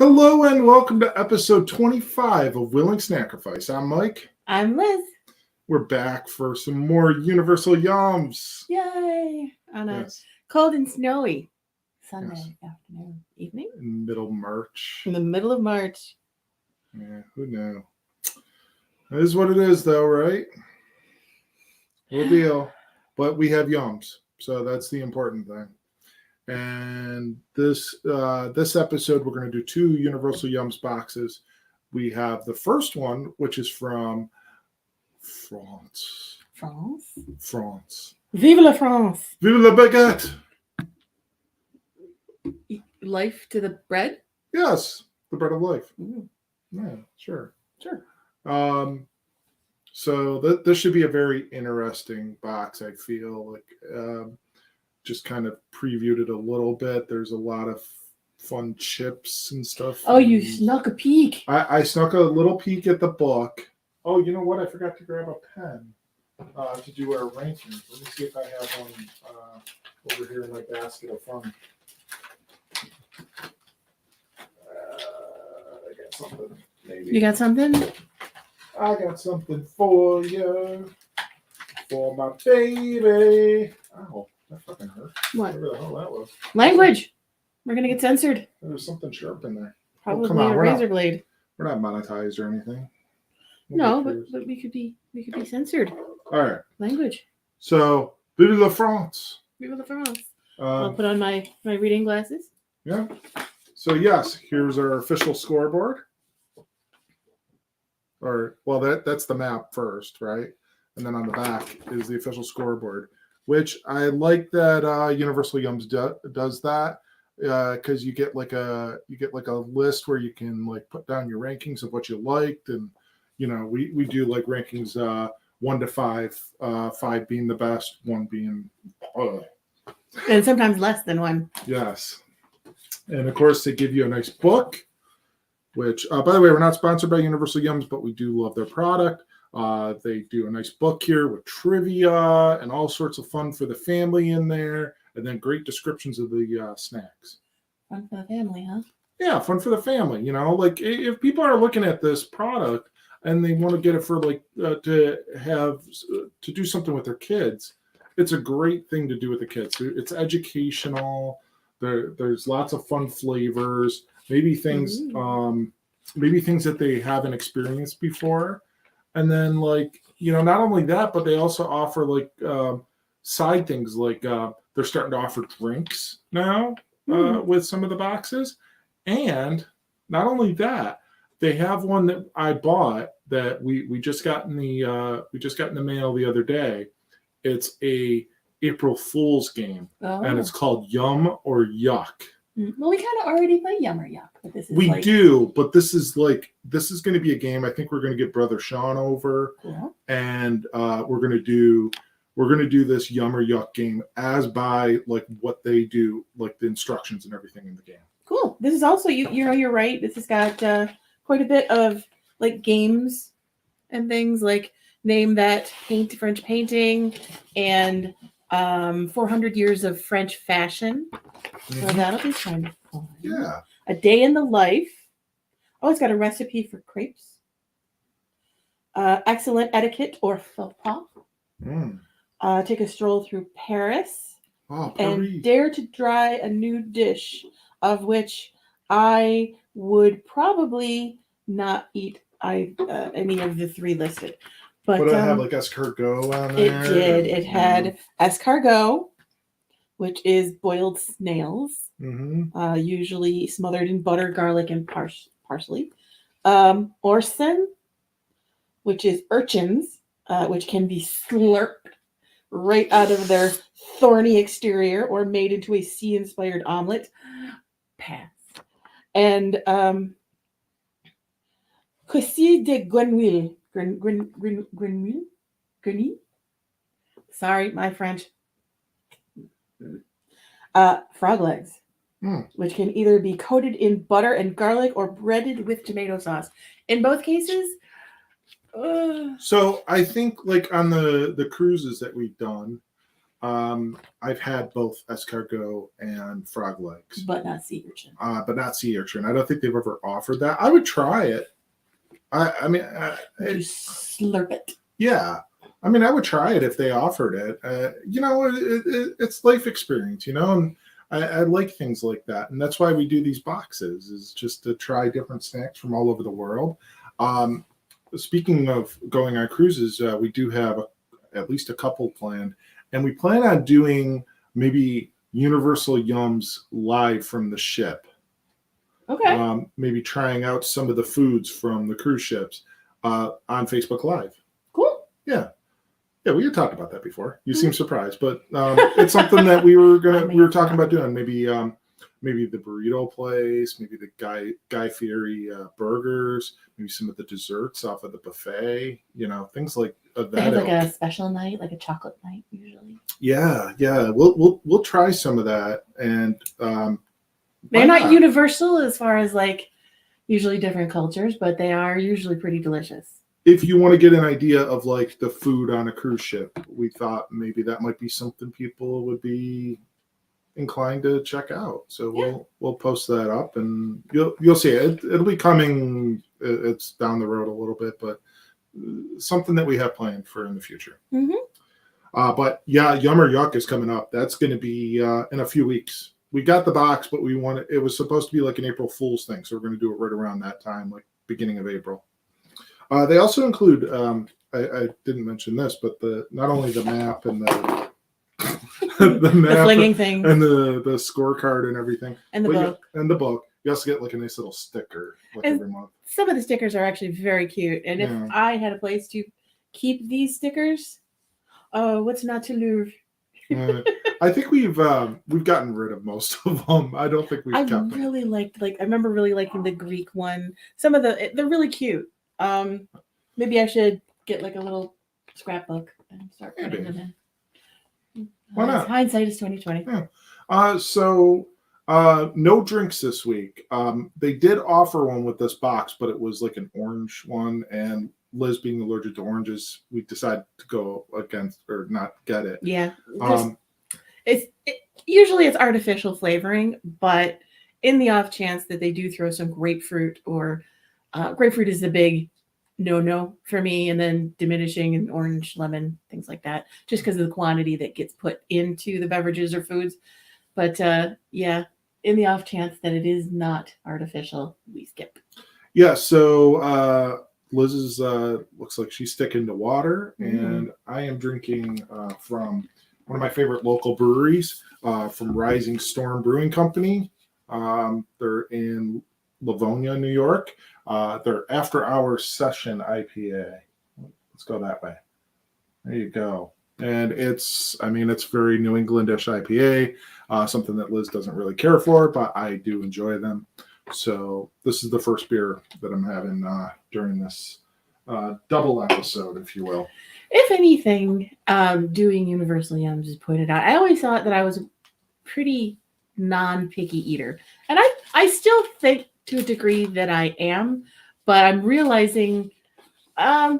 Hello and welcome to episode 25 of Willing Snackrifice. I'm Mike. I'm Liz. We're back for some more Universal Yums. Yay! On a Yes, cold and snowy Sunday Yes. afternoon, evening, in middle March. in the middle of March. Yeah, who knew? It is what it is, though, right? No deal. But we have Yums, so that's the important thing. And this episode, we're going to do two Universal Yums boxes. We have the first one, which is from France. France. Vive la France! Vive la baguette! Life to the bread? Yes, the bread of life. Ooh. Yeah, sure. Sure. So this should be a very interesting box, I feel. Just kind of previewed it a little bit. There's a lot of fun chips and stuff. Oh, you snuck a peek. I snuck a little peek at the book. Oh, you know what? I forgot to grab a pen to do our rankings. Let me see if I have one over here in my basket of fun. I got something, maybe. You got something? I got something for you. For my baby. Ow, that fucking hurt. What? Whatever the hell that was. Language. We're gonna get censored. There was something sharp in there. Probably come on, a we're not- razor blade. We're not monetized or anything. No, but we could be censored. All right. Language. So, Vive la France. Vive la France. I'll put on my reading glasses. Yeah. So yes, here's our official scoreboard. That's the map first, right? And then on the back is the official scoreboard, which I like that Universal Yums does that because you get like a list where you can like put down your rankings of what you liked, and we do like rankings 1 to 5, 5 being the best, 1 being And sometimes less than 1. yes. And of course, they give you a nice book, which, by the way, we're not sponsored by Universal Yums, but we do love their product. They do a nice book here with trivia and all sorts of fun for the family in there, and then great descriptions of the snacks. Fun for the family, huh? Yeah, fun for the family. Like if people are looking at this product and they want to get it for to do something with their kids, it's a great thing to do with the kids. It's educational. There's lots of fun flavors, maybe things that they haven't experienced before. And then not only that, but they also offer side things like they're starting to offer drinks now with some of the boxes. And not only that, they have one that I bought that we just got in the mail the other day. It's a April Fool's game, and it's called Yum or Yuck. Well, we kind of already play Yum or Yuck, but this is but this is going to be a game. I think we're going to get Brother Sean over, and we're going to do this Yum or Yuck game as by what they do, like the instructions and everything in the game. Cool. This is also you're right. This has got quite a bit of games and things like Name That French Painting and 400 Years of French Fashion. So that'll be kind of fun. Yeah. A Day in the Life. Oh, it's got a recipe for crepes. Excellent Etiquette or faux pas. Take a stroll through Paris. Oh, and dare to try a new dish, of which I would probably not eat any of the 3 listed. But it had escargot on there. It did. It had escargot, which is boiled snails, usually smothered in butter, garlic, and parsley. Orson, which is urchins, which can be slurped right out of their thorny exterior or made into a sea-inspired omelet. Pass. And Cuisine de Grenouille. Grenouille? Sorry, my French. Frog legs, which can either be coated in butter and garlic or breaded with tomato sauce. In both cases. So I think on the cruises that we've done, I've had both escargot and frog legs, but not sea urchin. But not sea urchin. I don't think they've ever offered that. I would try it. I mean, You slurp it. yeah. I mean, I would try it if they offered it. It's life experience, and I like things like that, and that's why we do these boxes, is just to try different snacks from all over the world. Speaking of going on cruises, we do have at least a couple planned, and we plan on doing maybe Universal Yums live from the ship. Okay. Maybe trying out some of the foods from the cruise ships on Facebook Live. Cool. Yeah. Yeah, we had talked about that before. You seem surprised, but it's something that we were talking about doing. Maybe the burrito place, maybe the Guy Fieri burgers, maybe some of the desserts off of the buffet. Things like that. They have like a special night, like a chocolate night usually. Yeah. We'll try some of that, and they're not universal as far as like usually different cultures, but they are usually pretty delicious. If you want to get an idea of like the food on a cruise ship, we thought maybe that might be something people would be inclined to check out. So we'll post that up, and you'll see it. It'll be coming. It's down the road a little bit, but something that we have planned for in the future. Mm-hmm. But yeah, Yum or Yuck is coming up. That's going to be in a few weeks. We got the box, but it was supposed to be like an April Fool's thing, so we're going to do it right around that time, like beginning of April. They also include, I didn't mention this, but not only the map and the map flinging thing and the scorecard and everything, and the book. You also get like a nice little sticker every month. Some of the stickers are actually very cute, and if I had a place to keep these stickers, what's not to lose? I think we've gotten rid of most of them. I don't think we've kept them. I remember really liking the Greek one. Some of they're really cute. Maybe I should get like a little scrapbook and start putting them in. Why not? Hindsight is 2020. Yeah. So no drinks this week. They did offer one with this box, but it was like an orange one, and Liz being allergic to oranges, we decided to go against or not get it. Yeah. Usually it's artificial flavoring, but in the off chance that they do throw some grapefruit or grapefruit is the big no for me, and then diminishing in orange, lemon, things like that, just because of the quantity that gets put into the beverages or foods. But in the off chance that it is not artificial, we skip. Yeah, so Liz is looks like she's sticking to water, and I am drinking from one of my favorite local breweries, from Rising Storm Brewing Company. They're in Livonia, New York. Their after hours session IPA. Let's go that way. There you go. And it's very New Englandish IPA, something that Liz doesn't really care for, but I do enjoy them. So this is the first beer that I'm having during this double episode, if you will. If anything, doing Universal Yums is pointed out. I always thought that I was a pretty non-picky eater. And I still think to a degree that I am, but I'm realizing, there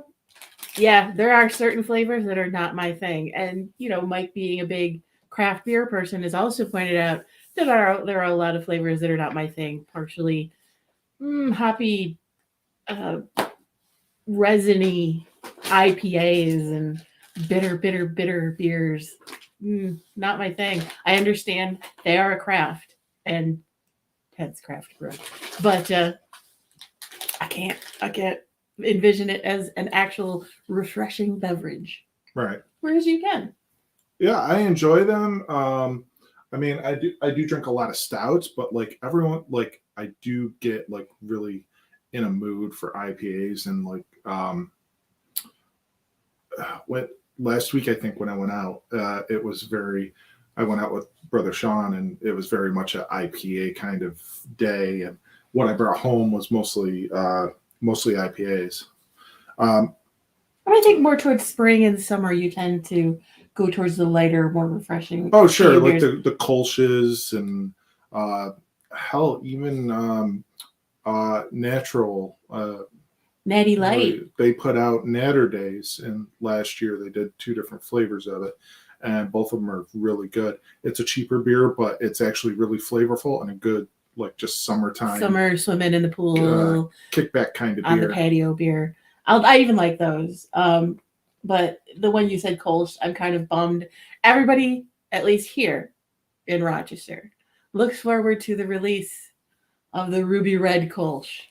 are certain flavors that are not my thing. And, Mike being a big craft beer person has also pointed out that there are a lot of flavors that are not my thing, partially hoppy, resiny IPAs and bitter beers. Not my thing. I understand they are a craft, and hence craft brew, but I can't envision it as an actual refreshing beverage. Right. Whereas you can. Yeah, I enjoy them. I do drink a lot of stouts, but like everyone, like I do get like really in a mood for IPAs, and like last week I think when I went out, I went out with Brother Sean, and it was very much an IPA kind of day, and what I brought home was mostly IPAs. I think more towards spring and summer, you tend to go towards the lighter, more refreshing. Oh, sure, like the Kolsch's and even natural. Natty Light. They put out Natter Days, and last year they did 2 different flavors of it, and both of them are really good. It's a cheaper beer, but it's actually really flavorful and a good, like, just summertime. Summer swimming in the pool. Kickback kind of beer. On the patio beer. I even like those. But the one you said, Kolsch, I'm kind of bummed. Everybody, at least here in Rochester, looks forward to the release of the Ruby Red Kolsch.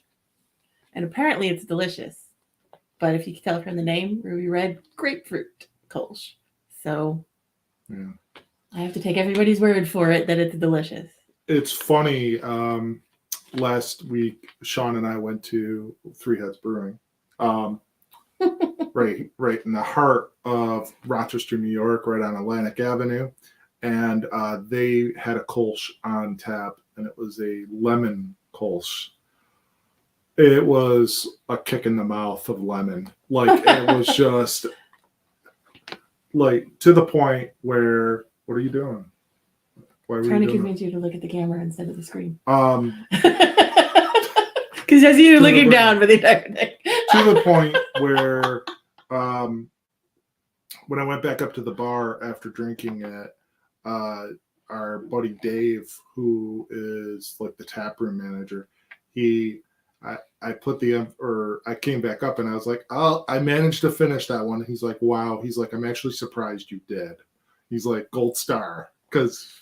And apparently it's delicious. But if you can tell from the name, Ruby Red Grapefruit Kolsch. So yeah. I have to take everybody's word for it that it's delicious. It's funny. Last week, Sean and I went to Three Heads Brewing. Right in the heart of Rochester, New York, right on Atlantic Avenue. And they had a Kolsch on tap, and it was a lemon Kolsch. It was a kick in the mouth of lemon. Like, it was just, like, to the point where, what are you doing? Why were trying you to doing convince you to look at the camera instead of the screen. Because I see you looking down for the entire thing. To the point where when I went back up to the bar after drinking it, our buddy Dave, who is like the taproom manager, I came back up and I was like, oh, I managed to finish that one. He's like, wow. He's like, I'm actually surprised you did. He's like, gold star, because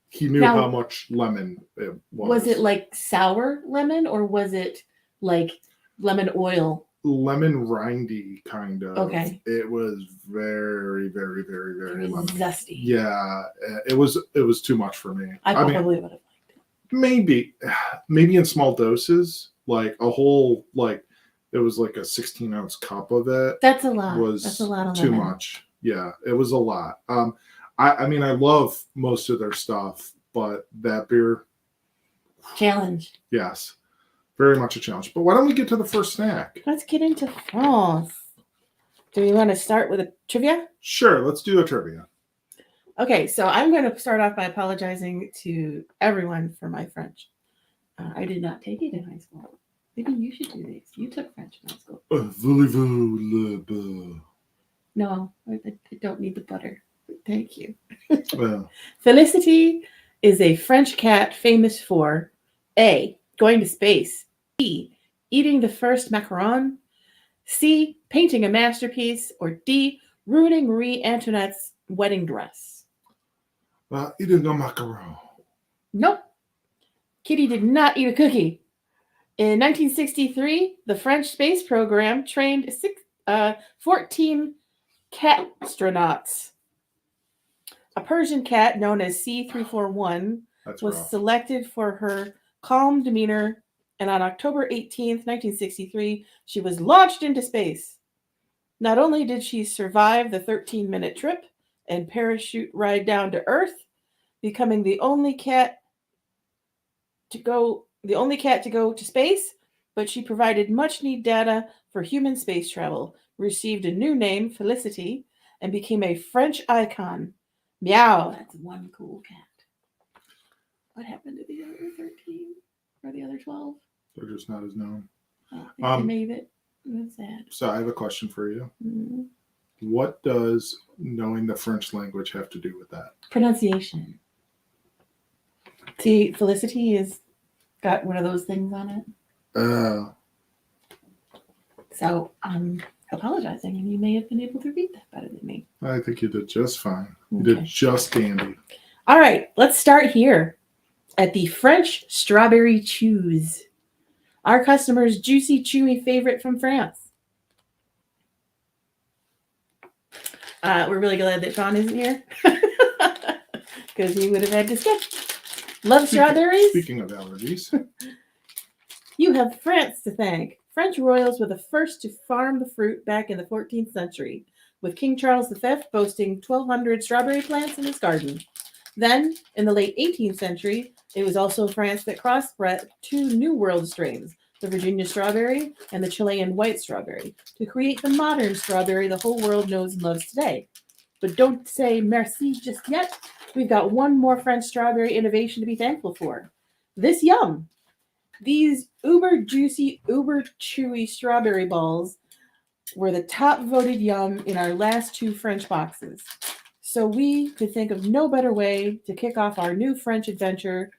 he knew how much lemon it was. Was it like sour lemon, or was it like lemon oil? Lemon rindy, kind of. Okay. It was very, very, very, very lemon. Zesty. Yeah, it was too much for me. I probably would have liked it. Maybe in small doses, like a whole, like, it was like a 16-ounce cup of it. That's a lot. Was a lot of too lemon. much. Yeah, it was a lot. I mean, I love most of their stuff, but that beer, challenge. Yes, very much a challenge. But why don't we get to the first snack? Let's get into France. Do you want to start with a trivia? Sure, let's do a trivia. Okay, so I'm going to start off by apologizing to everyone for my French. I did not take it in high school. Maybe you should do this. You took French in high school. Voulez-vous le beurre? No, I don't need the butter. Thank you. Well. Felicity is a French cat famous for A, going to space, B, eating the first macaron, C, painting a masterpiece, or D, ruining Marie Antoinette's wedding dress. Eating a macaron. Nope. Kitty did not eat a cookie. In 1963, the French space program trained 14 cat astronauts. A Persian cat known as C341 was selected for her calm demeanor, and on October 18th, 1963, she was launched into space. Not only did she survive the 13-minute trip and parachute ride down to Earth, becoming the only cat to go to space, but she provided much-needed data for human space travel, received a new name, Felicity, and became a French icon. Meow. That's one cool cat. What happened to the other 13 or the other 12? They're just not as known. They made it. That's sad. So I have a question for you. Mm-hmm. What does knowing the French language have to do with that? Pronunciation. See, Felicity has got one of those things on it. So I'm apologizing, and you may have been able to read that better than me. I think you did just fine. You Okay. did just dandy. All right, let's start here at the French Strawberry Chews. Our customer's juicy, chewy favorite from France. We're really glad that Sean isn't here because he would have had to skip. Love strawberries? Speaking of allergies. You have France to thank. French royals were the first to farm the fruit back in the 14th century, with King Charles V boasting 1,200 strawberry plants in his garden. Then, in the late 18th century, it was also France that crossbred two new world strains, the Virginia strawberry and the Chilean white strawberry, to create the modern strawberry the whole world knows and loves today. But don't say merci just yet. We've got one more French strawberry innovation to be thankful for. This yum. These uber juicy, uber chewy strawberry balls were the top voted yum in our last two French boxes. So we could think of no better way to kick off our new French adventure.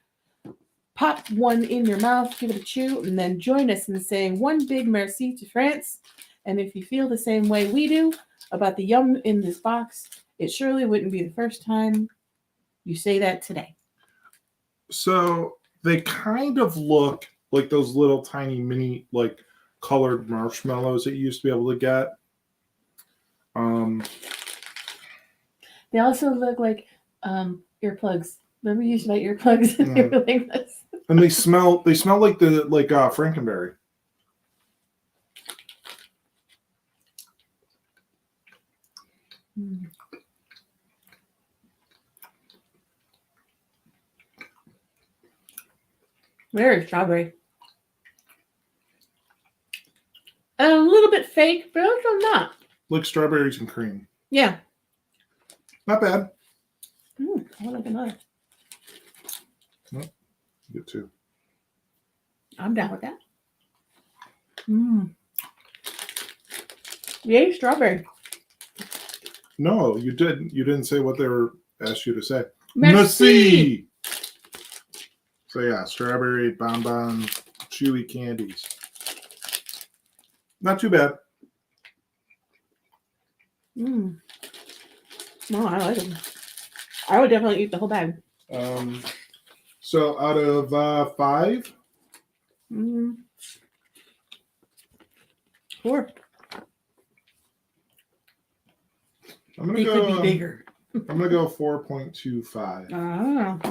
Pop one in your mouth, give it a chew, and then join us in saying one big merci to France. And if you feel the same way we do about the yum in this box, it surely wouldn't be the first time you say that today. So they kind of look like those little tiny mini, like colored marshmallows that you used to be able to get. They also look like earplugs. Remember you used to buy earplugs and they were like this. And they smell like Frankenberry. Mm. Very strawberry. And a little bit fake, but also not. Like strawberries and cream. Yeah. Not bad. I like another. Well, get two. I'm down with that. Yay, strawberry. No, you didn't. You didn't say what they were asked you to say. Merci. So yeah, strawberry, bonbon, chewy candies. Not too bad. No, I like them. I would definitely eat the whole bag. So out of 5, 4. I'm gonna They go. could be bigger. I'm gonna go 4.25.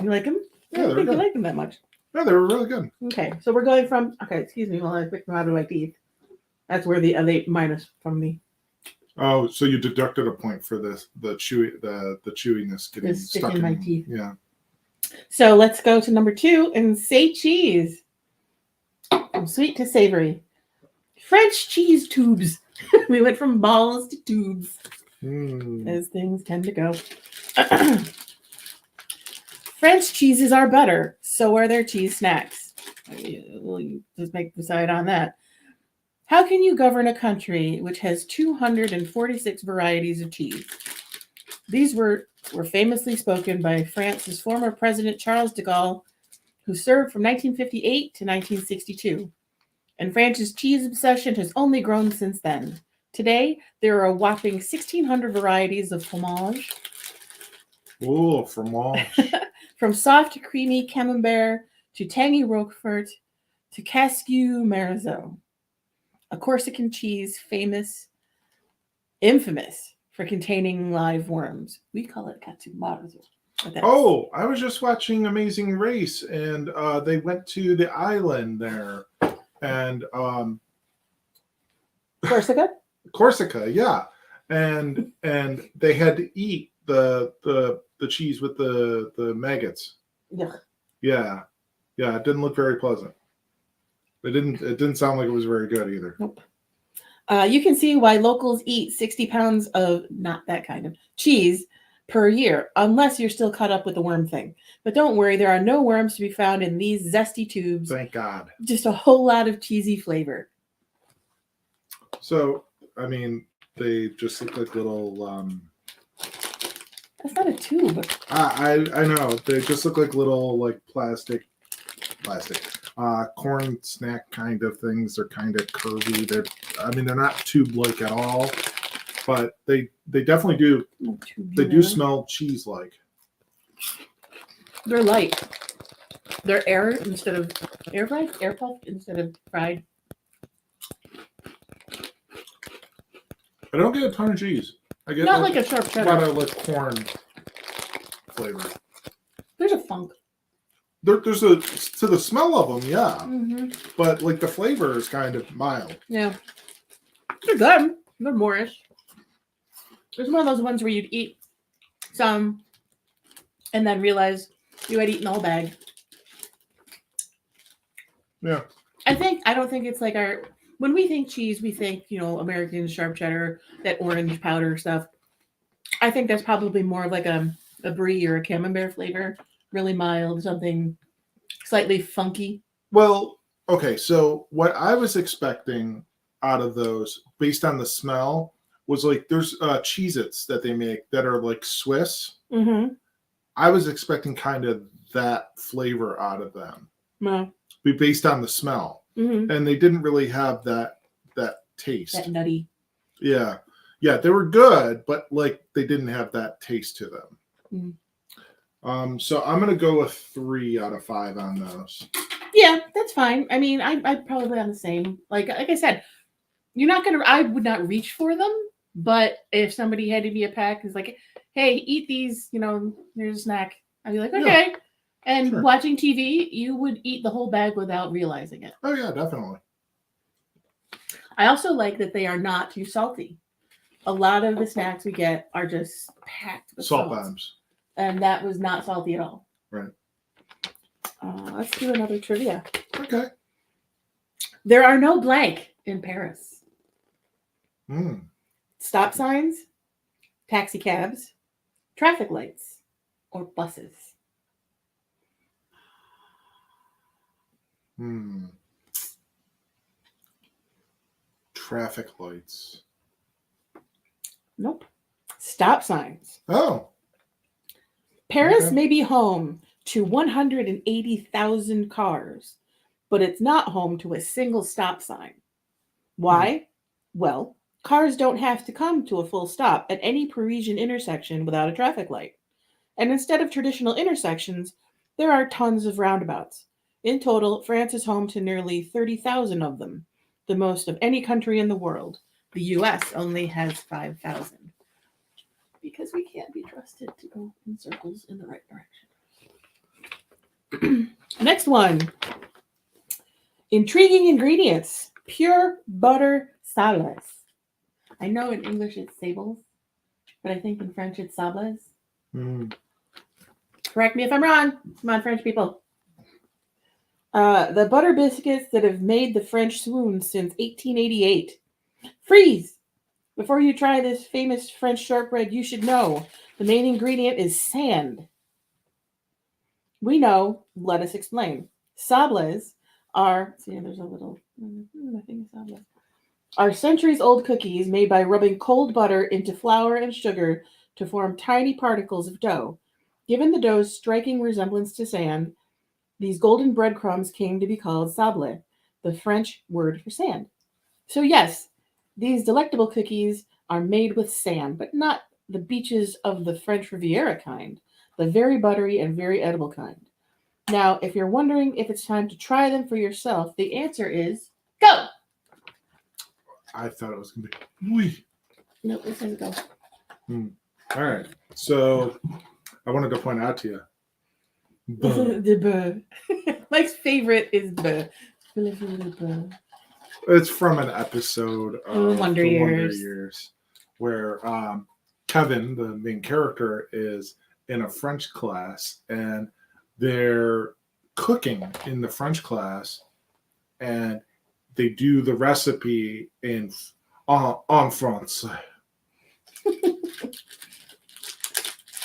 You like them? Yeah, I don't they're think you good. like them that much. Yeah, they were really good. Okay, so we're going from. Okay, excuse me while I pick them out of my teeth. That's where the other minus from me. Oh, so you deducted a point for the chewiness getting It's stuck sticking in my teeth. Yeah. So let's go to number 2 and say cheese. From sweet to savory. French cheese tubes. We went from balls to tubes, as things tend to go. French cheeses are better. So are their cheese snacks. We'll just decide on that. How can you govern a country which has 246 varieties of cheese? These were famously spoken by France's former president Charles de Gaulle, who served from 1958 to 1962. And France's cheese obsession has only grown since then. Today, there are a whopping 1,600 varieties of fromage. Oh, fromage. From soft, creamy camembert to tangy Roquefort to Cascue Marzeau. A Corsican cheese infamous for containing live worms. We call it Cascue Marzeau. Oh, I was just watching Amazing Race, and they went to the island there, and Corsica, yeah, and they had to eat the cheese with the maggots. Yeah, it didn't look very pleasant. It didn't sound like it was very good either. Nope. You can see why locals eat 60 pounds of not that kind of cheese per year, unless you're still caught up with the worm thing. But don't worry, there are no worms to be found in these zesty tubes. Thank God. Just a whole lot of cheesy flavor. So, I mean, they just look like little... That's not a tube. I know. They just look like little, like, plastic corn snack kind of things. They're kind of curvy. They're not tube-like at all, but they definitely do. They do smell cheese-like. They're light. They're air puffed instead of fried. I don't get a ton of cheese. I get not like a sharp cheddar. A lot of like corn flavor. There's a funk. There's a to the smell of them, yeah. Mm-hmm. But like the flavor is kind of mild. Yeah, they're good. They're moreish. It's one of those ones where you'd eat some and then realize you had eaten the whole bag. Yeah. I don't think it's like when we think cheese, we think, American sharp cheddar, that orange powder stuff. I think that's probably more of like a brie or a camembert flavor. Really mild, something slightly funky. Well, okay, so what I was expecting out of those, based on the smell, was like there's Cheez-Its that they make that are like Swiss. Mm-hmm. I was expecting kind of that flavor out of them, No. based on the smell, Mm-hmm. and they didn't really have that taste. That nutty. Yeah, they were good, but like they didn't have that taste to them. So I'm gonna go with 3 out of 5 on those. Yeah, that's fine. I mean, I'd probably on the same. Like I said, I would not reach for them, but if somebody handed me a pack, is like, hey, eat these, there's a snack. I'd be like, okay. Yeah, and sure. Watching TV, you would eat the whole bag without realizing it. Oh yeah, definitely. I also like that they are not too salty. A lot of the snacks we get are just packed with salt bombs. And that was not salty at all. Right. Let's do another trivia. Okay. There are no blank in Paris. Mm. Stop signs, taxi cabs, traffic lights, or buses. Traffic lights. Nope. Stop signs. Oh. Paris may be home to 180,000 cars, but it's not home to a single stop sign. Why? Well, cars don't have to come to a full stop at any Parisian intersection without a traffic light. And instead of traditional intersections, there are tons of roundabouts. In total, France is home to nearly 30,000 of them, the most of any country in the world. The US only has 5,000. Because we can't be trusted to go in circles in the right direction. Next one. Intriguing ingredients. Pure butter sables. I know in English it's sables, but I think in French it's sables. Correct me if I'm wrong. Come on, French people. The butter biscuits that have made the French swoon since 1888. Freeze! Before you try this famous French shortbread, you should know the main ingredient is sand. We know. Let us explain. Sables are, see, there's a little, I think sables are centuries-old cookies made by rubbing cold butter into flour and sugar to form tiny particles of dough. Given the dough's striking resemblance to sand, these golden breadcrumbs came to be called sablé, the French word for sand. So yes, these delectable cookies are made with sand, but not the beaches of the French Riviera kind, the very buttery and very edible kind. Now, if you're wondering if it's time to try them for yourself, the answer is go! I thought it was going to be... No, it says go. All right. So, I wanted to point out to you. The beurre. Mike's favorite is beurre. It's from an episode of Wonder The Years. Wonder Years, where Kevin, the main character, is in a French class, and they're cooking in the French class, and they do the recipe en français.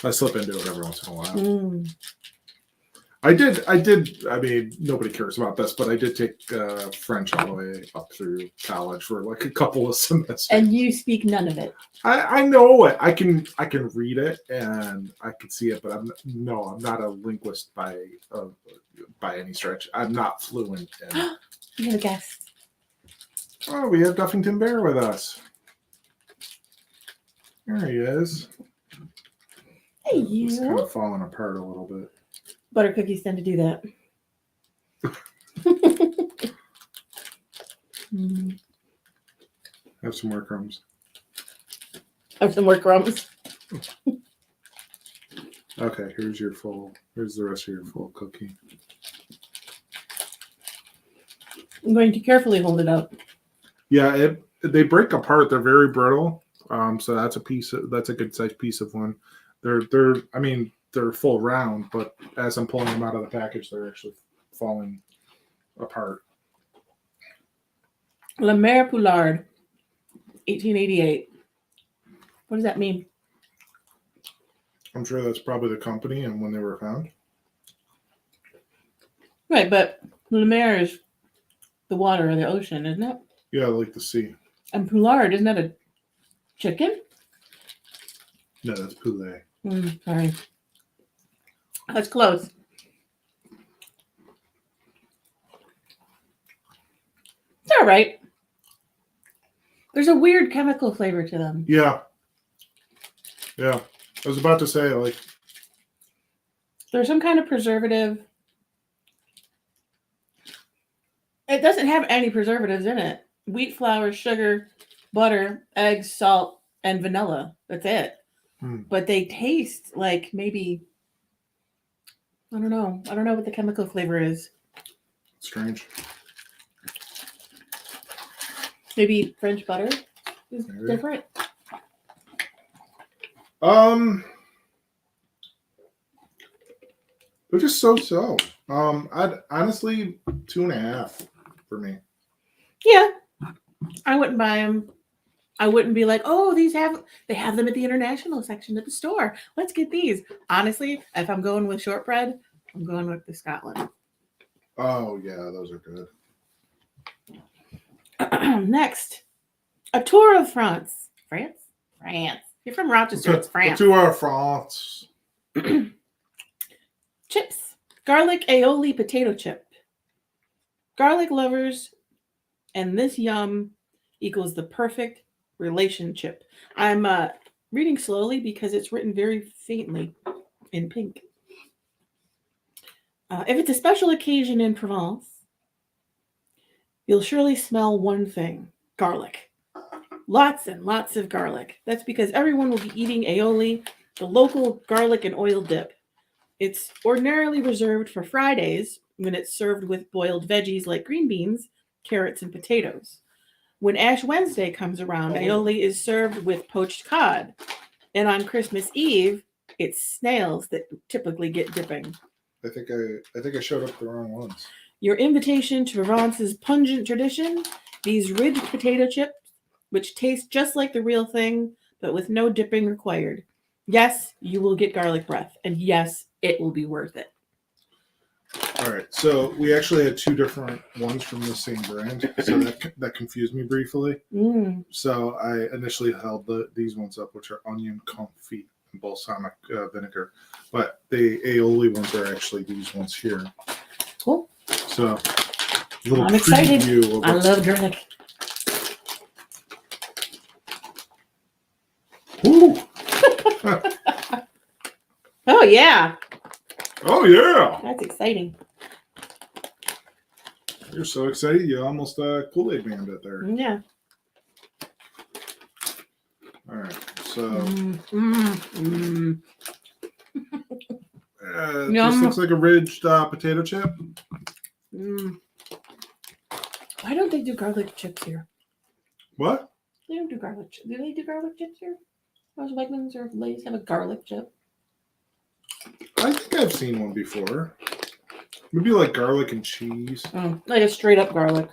I slip into it every once in a while. I did. I mean, nobody cares about this, but I did take French all the way up through college for like a couple of semesters. And you speak none of it. I know it. I can read it and I can see it, but I'm not a linguist by any stretch. I'm not fluent in. You have a guest. Oh, we have Duffington Bear with us. There he is. Hey, you. It's kind of falling apart a little bit. Butter cookies tend to do that. Have some more crumbs. Have some more crumbs. Okay, here's the rest of your full cookie. I'm going to carefully hold it up. Yeah, they break apart. They're very brittle. So that's a good sized piece of one. They're full round, but as I'm pulling them out of the package, they're actually falling apart. La Mère Poulard, 1888. What does that mean? I'm sure that's probably the company and when they were found. Right, but La Mer is the water or the ocean, isn't it? Yeah, like the sea. And Poulard, isn't that a chicken. No, that's poulet. Sorry. That's close. It's all right. There's a weird chemical flavor to them. Yeah. Yeah. I was about to say, like, There's some kind of preservative. It doesn't have any preservatives in it. Wheat flour, sugar, butter, eggs, salt, and vanilla. That's it. But they taste like maybe, I don't know. I don't know what the chemical flavor is. strange. Maybe French butter is different. They're just so. I'd honestly 2.5 for me. Yeah, I wouldn't buy them. I wouldn't be like, oh, they have them at the international section at the store. Let's get these. Honestly, if I'm going with shortbread, I'm going with the Scotland. Oh yeah, those are good. Next, a tour of France. France. You're from Rochester. It's France. A tour of France. Chips. Garlic aioli potato chip. Garlic lovers, and this yum equals the perfect relationship. I'm reading slowly because it's written very faintly in pink. If it's a special occasion in Provence, you'll surely smell one thing: garlic. Lots and lots of garlic. That's because everyone will be eating aioli, the local garlic and oil dip. It's ordinarily reserved for Fridays when it's served with boiled veggies like green beans, carrots, and potatoes. When Ash Wednesday comes around, aioli is served with poached cod. And on Christmas Eve, it's snails that typically get dipping. I think I showed up the wrong ones. Your invitation to Provence's pungent tradition, these ridged potato chips, which taste just like the real thing, but with no dipping required. Yes, you will get garlic breath, and yes, it will be worth it. All right, so we actually had 2 different ones from the same brand, so that confused me briefly. So I initially held these ones up, which are onion confit and balsamic vinegar, but the aioli ones are actually these ones here. Cool. So I'm excited. I love garlic. Ooh. Oh yeah. Oh yeah. That's exciting. You're so excited, you almost Kool-Aid banned it there. Yeah. All right, so this looks like a ridged potato chip. Why don't they do garlic chips here? What? They don't do garlic chips. Do they do garlic chips here? Those Wegmans or Lay's have a garlic chip. I think I've seen one before. Maybe like garlic and cheese. Like a straight up garlic.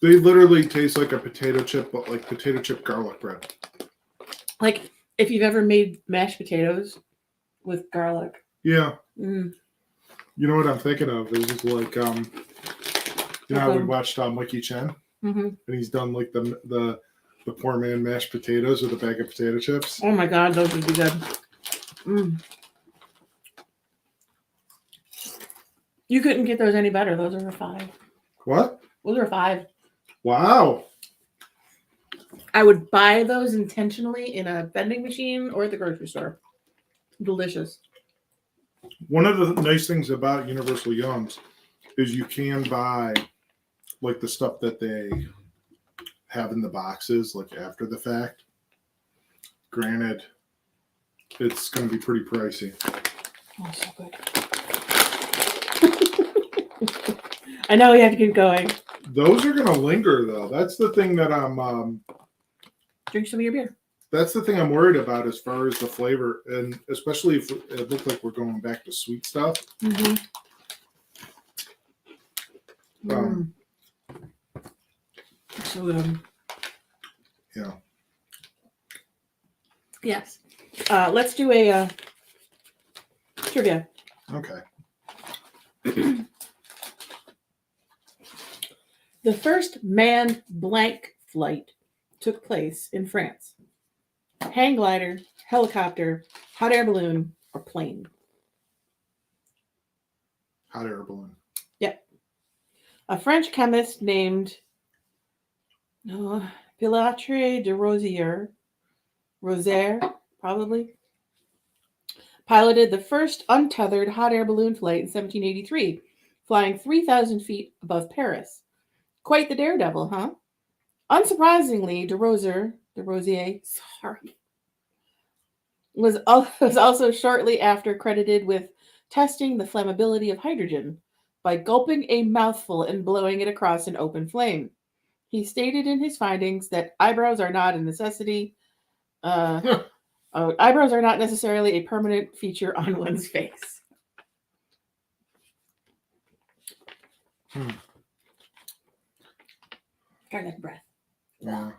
They literally taste like a potato chip, but like potato chip garlic bread. Like if you've ever made mashed potatoes with garlic. Yeah. You know what I'm thinking of? Is like you know how we watched Mikey Chen, and he's done like the poor man mashed potatoes with a bag of potato chips. Oh my god, those would be good. You couldn't get those any better. Those are a 5. What? Those are a 5. Wow. I would buy those intentionally in a vending machine or at the grocery store. Delicious. One of the nice things about Universal Yums is you can buy like the stuff that they have in the boxes like after the fact. Granted, it's going to be pretty pricey. Oh, so good. I know we have to keep going. Those are going to linger though. That's the thing that I'm Drink some of your beer. That's the thing I'm worried about as far as the flavor, and especially if it looks like we're going back to sweet stuff. So good. Yeah. Yes. Let's do a trivia. Okay. The first manned blank flight took place in France. Hang glider, helicopter, hot air balloon, or plane. Hot air balloon. Yep. A French chemist named Pilatre de Rozier, probably, piloted the first untethered hot air balloon flight in 1783, flying 3,000 feet above Paris. Quite the daredevil, huh? Unsurprisingly, de Rozier, was also shortly after credited with testing the flammability of hydrogen by gulping a mouthful and blowing it across an open flame. He stated in his findings that eyebrows are not a necessity. Eyebrows are not necessarily a permanent feature on one's face. Got that breath. Yeah.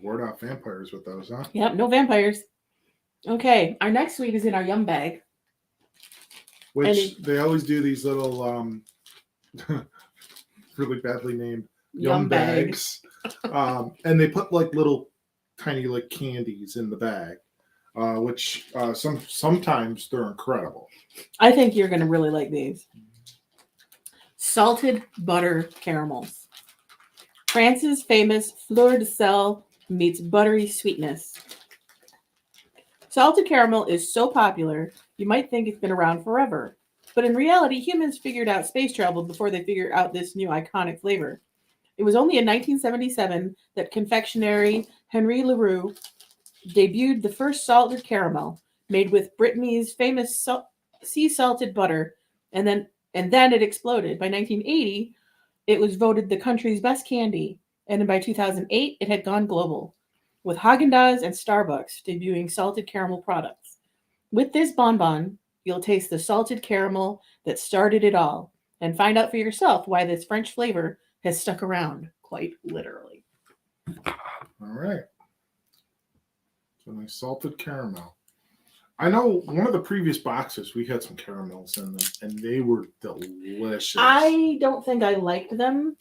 Ward off vampires with those, huh? Yep, no vampires. Okay, our next sweet is in our yum bag. Which they always do these little really badly named yum bags. And they put like little tiny like candies in the bag. Which sometimes they're incredible. I think you're gonna really like these. Salted butter caramels. France's famous fleur de sel meets buttery sweetness. Salted caramel is so popular, you might think it's been around forever. But in reality, humans figured out space travel before they figured out this new iconic flavor. It was only in 1977 that confectionery Henri Leroux debuted the first salted caramel made with Brittany's famous sea salted butter, and then it exploded. By 1980, it was voted the country's best candy, and by 2008, it had gone global, with Haagen-Dazs and Starbucks debuting salted caramel products. With this bonbon, you'll taste the salted caramel that started it all, and find out for yourself why this French flavor has stuck around, quite literally. All right. So nice salted caramel. I know one of the previous boxes we had some caramels in them, and they were delicious. I don't think I liked them.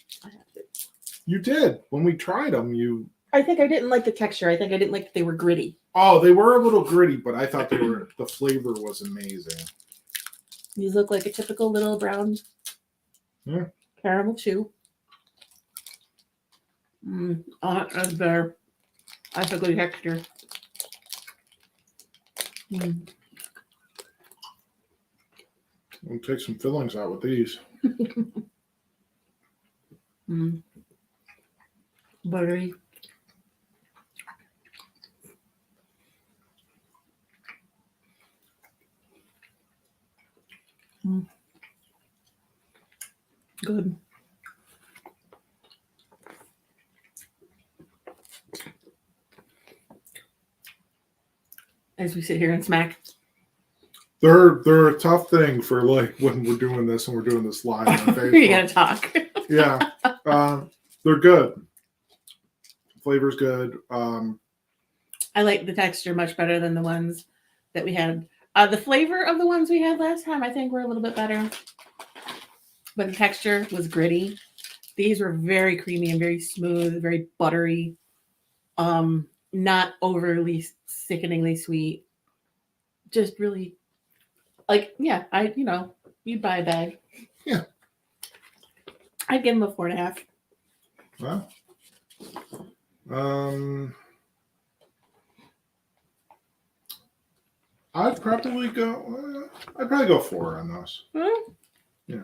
You did when we tried them. I think I didn't like the texture. I think I didn't like that they were gritty. Oh, they were a little gritty, but I thought the flavor was amazing. These look like a typical little brown caramel chew. That's better. That's a good texture. We'll take some fillings out with these. Buttery. Good. As we sit here and smack. They're a tough thing for like when we're doing this and we're doing this live on Facebook. You gotta talk. Yeah. They're good. Flavor's good. I like the texture much better than the ones that we had. The flavor of the ones we had last time, I think, were a little bit better. But the texture was gritty. These were very creamy and very smooth, very buttery. Not overly sickeningly sweet. Just really, like, yeah, you'd buy a bag. Yeah. I'd give them a 4.5. Wow. I'd probably go 4 on those. Yeah.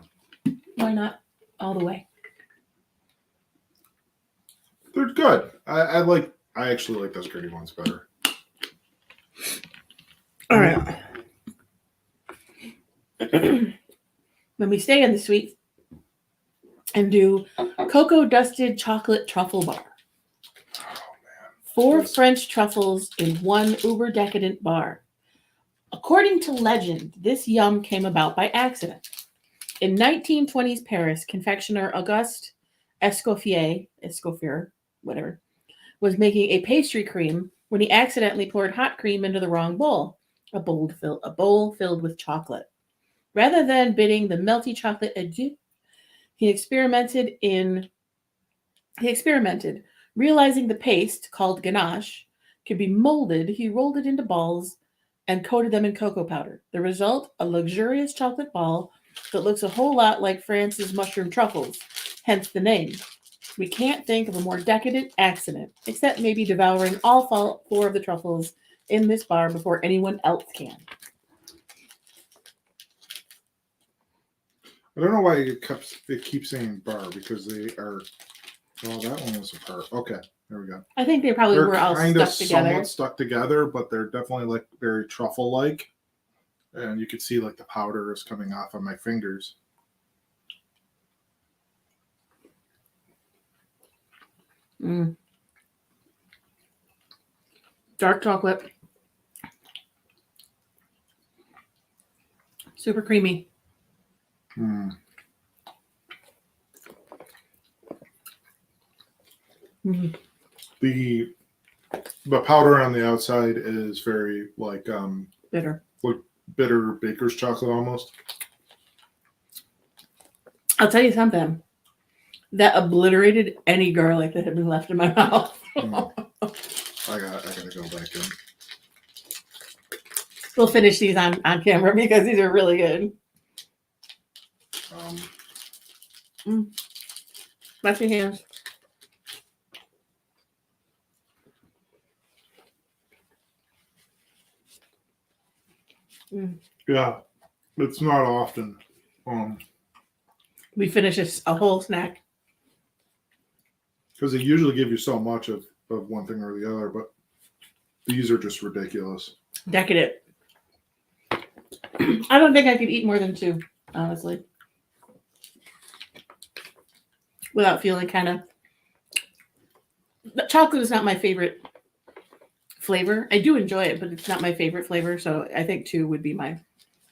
Why not all the way? They're good. I actually like those gritty ones better. All right. When we stay in the sweets and do cocoa dusted chocolate truffle bar. Oh man. 4 French truffles in one uber decadent bar. According to legend, this yum came about by accident. In 1920s Paris, confectioner Auguste Escoffier, whatever, was making a pastry cream when he accidentally poured hot cream into the wrong bowl, a bowl filled with chocolate. Rather than bidding the melty chocolate adieu, He experimented, realizing the paste called ganache could be molded. He rolled it into balls and coated them in cocoa powder. The result, a luxurious chocolate ball that looks a whole lot like France's mushroom truffles, hence the name. We can't think of a more decadent accident, except maybe devouring all 4 of the truffles in this bar before anyone else can. I don't know why it keeps saying bar, because they are. Well, that one was a bar. Okay, there we go. I think they probably They're were all kind of stuck together. somewhat stuck together, but they're definitely like very truffle-like, and you can see like the powder is coming off on my fingers. Dark chocolate. Super creamy. The powder on the outside is very like Bitter. like bitter baker's chocolate almost. I'll tell you something. That obliterated any garlic that had been left in my mouth. I gotta go back in. We'll finish these on camera because these are really good. Wash your hands. Yeah, it's not often. We finish a whole snack. Because they usually give you so much of one thing or the other, but these are just ridiculous. Decadent. I don't think I could eat more than 2, honestly. Without feeling kind of... Chocolate is not my favorite flavor. I do enjoy it, but it's not my favorite flavor, so I think 2 would be my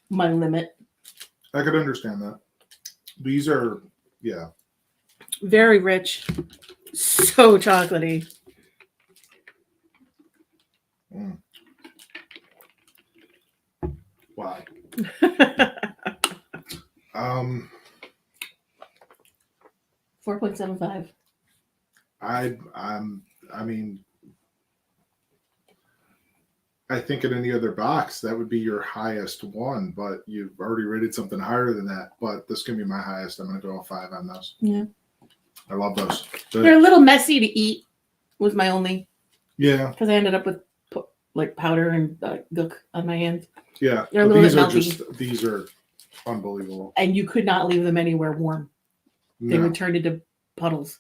limit. I could understand that. These are, yeah. Very rich. So chocolatey. Wow. 4.75. I mean, I think in any other box that would be your highest one, but you've already rated something higher than that. But this can be my highest. I'm gonna go a 5 on those. Yeah, I love those. they're a little messy to eat. Was my only. Yeah. Because I ended up with like powder and gook on my hands. Yeah. They're a little these bit are melty. these are unbelievable. And you could not leave them anywhere warm. They No. would turn into puddles.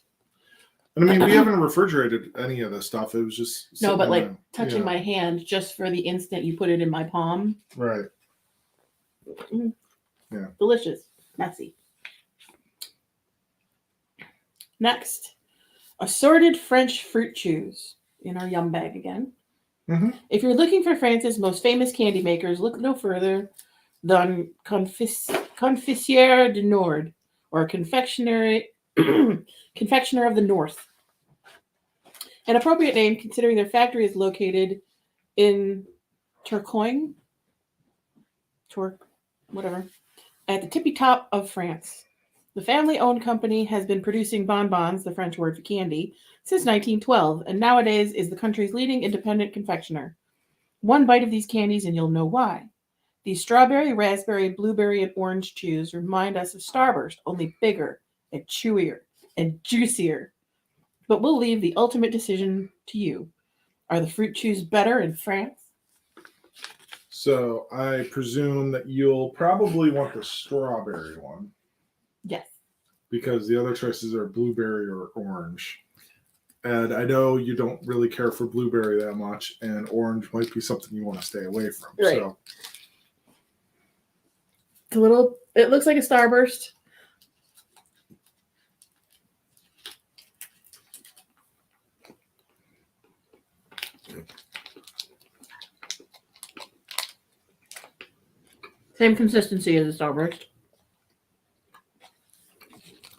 And I mean, we haven't refrigerated any of this stuff. It was just no, but like touching my hand just for the instant you put it in my palm. Right. Yeah. Delicious. Messy. Next, assorted French fruit chews in our yum bag again. Mm-hmm. If you're looking for France's most famous candy makers, look no further than Confiseur du Nord, or confectioner of the North. An appropriate name considering their factory is located in Tourcoing, at the tippy top of France. The family-owned company has been producing bonbons, the French word for candy, since 1912, and nowadays is the country's leading independent confectioner. One bite of these candies and you'll know why. These strawberry, raspberry, blueberry, and orange chews remind us of Starburst, only bigger and chewier and juicier. But we'll leave the ultimate decision to you. Are the fruit chews better in France? So I presume that you'll probably want the strawberry one. Yes. Because the other choices are blueberry or orange. And I know you don't really care for blueberry that much, and orange might be something you want to stay away from. Right. So It looks like a Starburst. Same consistency as a Starburst.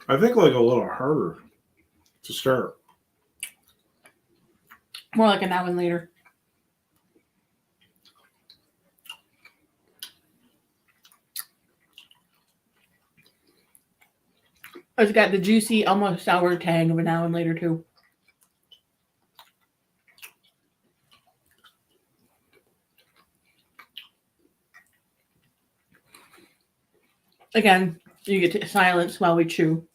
I think like a little harder to start. More like an hour and later. It's got the juicy, almost sour tang of a now and later too. Again, you get to silence while we chew.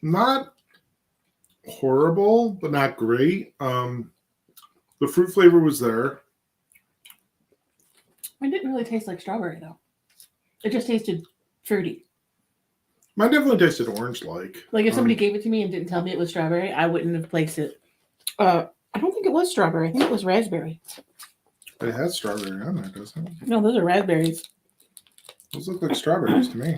Not horrible, but not great. The fruit flavor was there. It didn't really taste like strawberry though. It just tasted fruity. Mine definitely tasted orange-like. Like if somebody gave it to me and didn't tell me it was strawberry, I wouldn't have placed it. I don't think it was strawberry. I think it was raspberry. It has strawberry on there, doesn't it? No, those are raspberries. Those look like strawberries to me.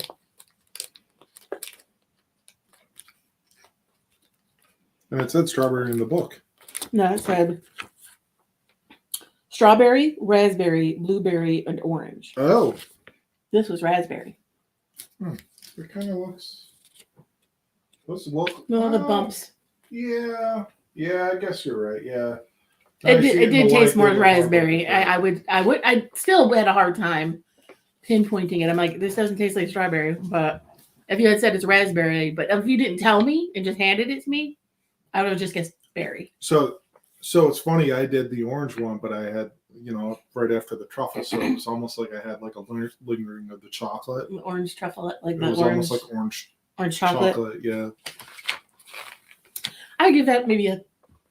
And it said strawberry in the book. No, it said strawberry, raspberry, blueberry, and orange. Oh. This was raspberry. It kind of looks... Those look... No, the bumps. Yeah. Yeah, I guess you're right. Yeah. It did taste more raspberry. I still had a hard time pinpointing it. I'm like, this doesn't taste like strawberry. But if you had said it's raspberry, but if you didn't tell me and just handed it to me, I would have just guessed berry. So it's funny. I did the orange one, but I had, right after the truffle, so it was almost like I had like a lingering of the chocolate. Orange truffle, like It the was orange, almost like orange chocolate. Yeah. I would give that maybe a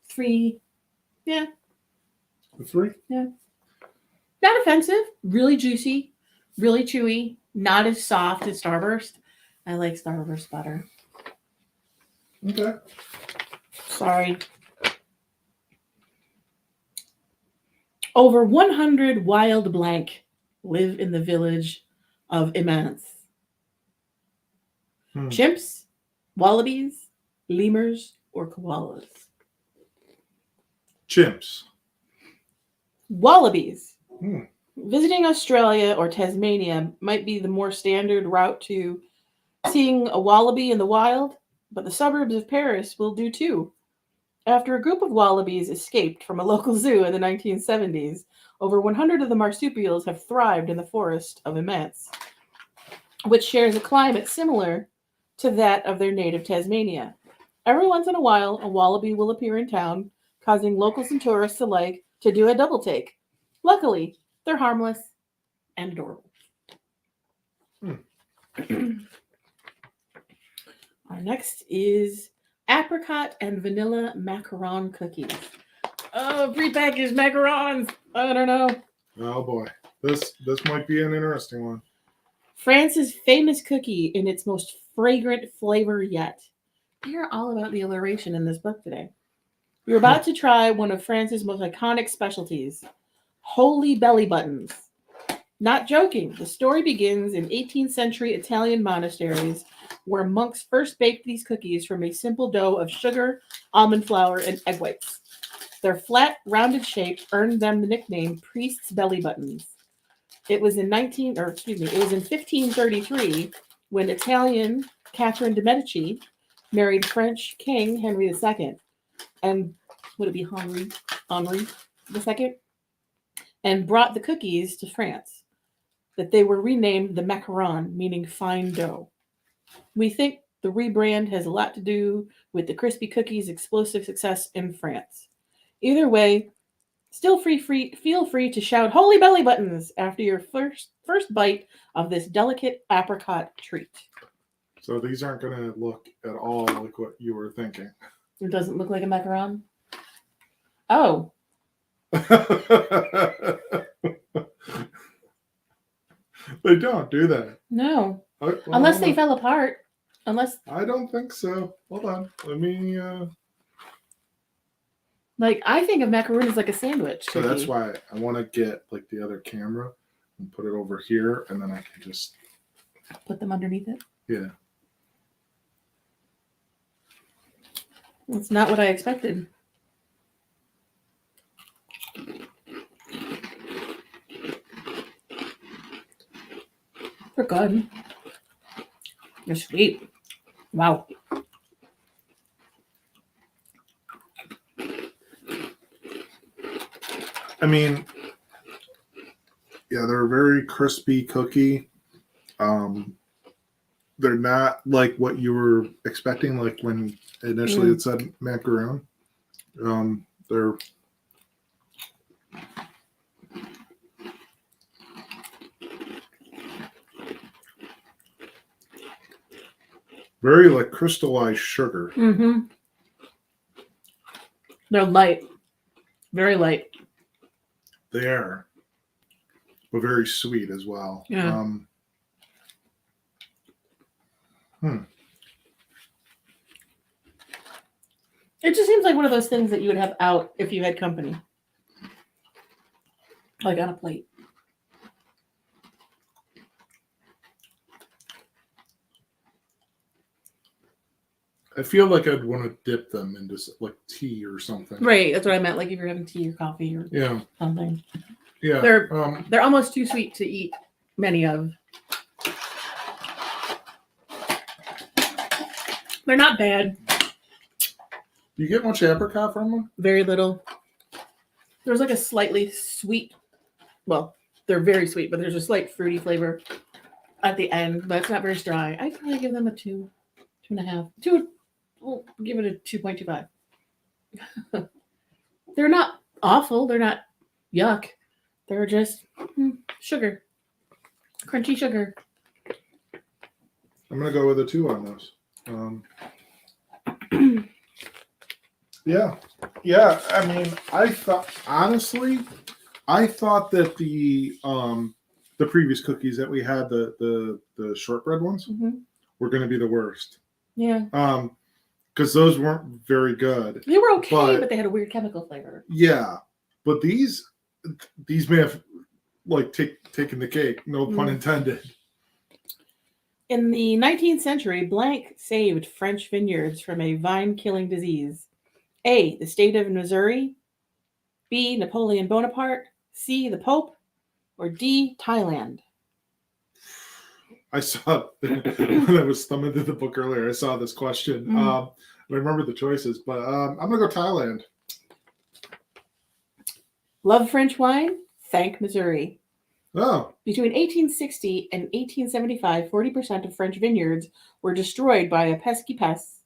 3. Yeah. A 3? Yeah. Not offensive. Really juicy. Really chewy. Not as soft as Starburst. I like Starburst better. Okay. Sorry. Over 100 wild blank live in the village of Immense. Chimps, wallabies, lemurs, or koalas. Chimps. Wallabies. Visiting Australia or Tasmania might be the more standard route to seeing a wallaby in the wild, but the suburbs of Paris will do too. After a group of wallabies escaped from a local zoo in the 1970s, over 100 of the marsupials have thrived in the forest of Immense, which shares a climate similar to that of their native Tasmania. Every once in a while, a wallaby will appear in town, causing locals and tourists alike to do a double take. Luckily, they're harmless and adorable. Our next is apricot and vanilla macaron cookies. Oh, prepackaged macarons. I don't know. Oh boy, this might be an interesting one. France's famous cookie in its most fragrant flavor yet. We are all about the alliteration in this book today. We're about to try one of France's most iconic specialties, holy belly buttons. Not joking. The story begins in 18th century Italian monasteries where monks first baked these cookies from a simple dough of sugar, almond flour, and egg whites. Their flat, rounded shape earned them the nickname priest's belly buttons. It was in 1533 when Italian Catherine de' Medici married French King Henry II, and would it be Henri II, and brought the cookies to France, that they were renamed the macaron, meaning fine dough. We think the rebrand has a lot to do with the crispy cookies' explosive success in France. Either way, feel free to shout "Holy belly buttons" after your first bite of this delicate apricot treat. So these aren't going to look at all like what you were thinking. It doesn't look like a macaron? Oh. They don't do that. No. Unless they fell apart. Unless I don't think so. Hold on. Let me like I think of macaroon as like a sandwich. So that's why I want to get like the other camera and put it over here, and then I can just put them underneath it. Yeah. That's not what I expected. They're good. They're sweet. Wow. I mean, yeah, they're a very crispy cookie. They're not like what you were expecting, like when initially it said macaroon. They're very like crystallized sugar. Mm-hmm. They're light. Very light. They are. But very sweet as well. Yeah. It just seems like one of those things that you would have out if you had company. Like on a plate. I feel like I'd want to dip them into like tea or something. Right, that's what I meant. Like if you're having tea or coffee or something. Yeah. They're almost too sweet to eat many of. They're not bad. Do you get much apricot from them? Very little. There's like a slightly sweet, well, they're very sweet, but there's a slight fruity flavor at the end, but it's not very strong. I'd probably give them a 2.5. We'll give it a 2.25. They're not awful. They're not yuck. They're just sugar. Crunchy sugar. I'm going to go with a 2 on those. Yeah. I mean, I thought that the previous cookies that we had, the shortbread ones, were going to be the worst. Yeah. Because those weren't very good. They were okay, but they had a weird chemical flavor. Yeah, but these may have like taken the cake. No pun intended. In the 19th century, blank saved French vineyards from a vine-killing disease. A, the state of Missouri. B, Napoleon Bonaparte. C, the Pope. Or D, Thailand. I saw when I was thumbing through the book earlier. I saw this question. I remember the choices, but I'm gonna go Thailand. Love French wine? Thank Missouri. Oh. Between 1860 and 1875, 40% of French vineyards were destroyed by a pesky pest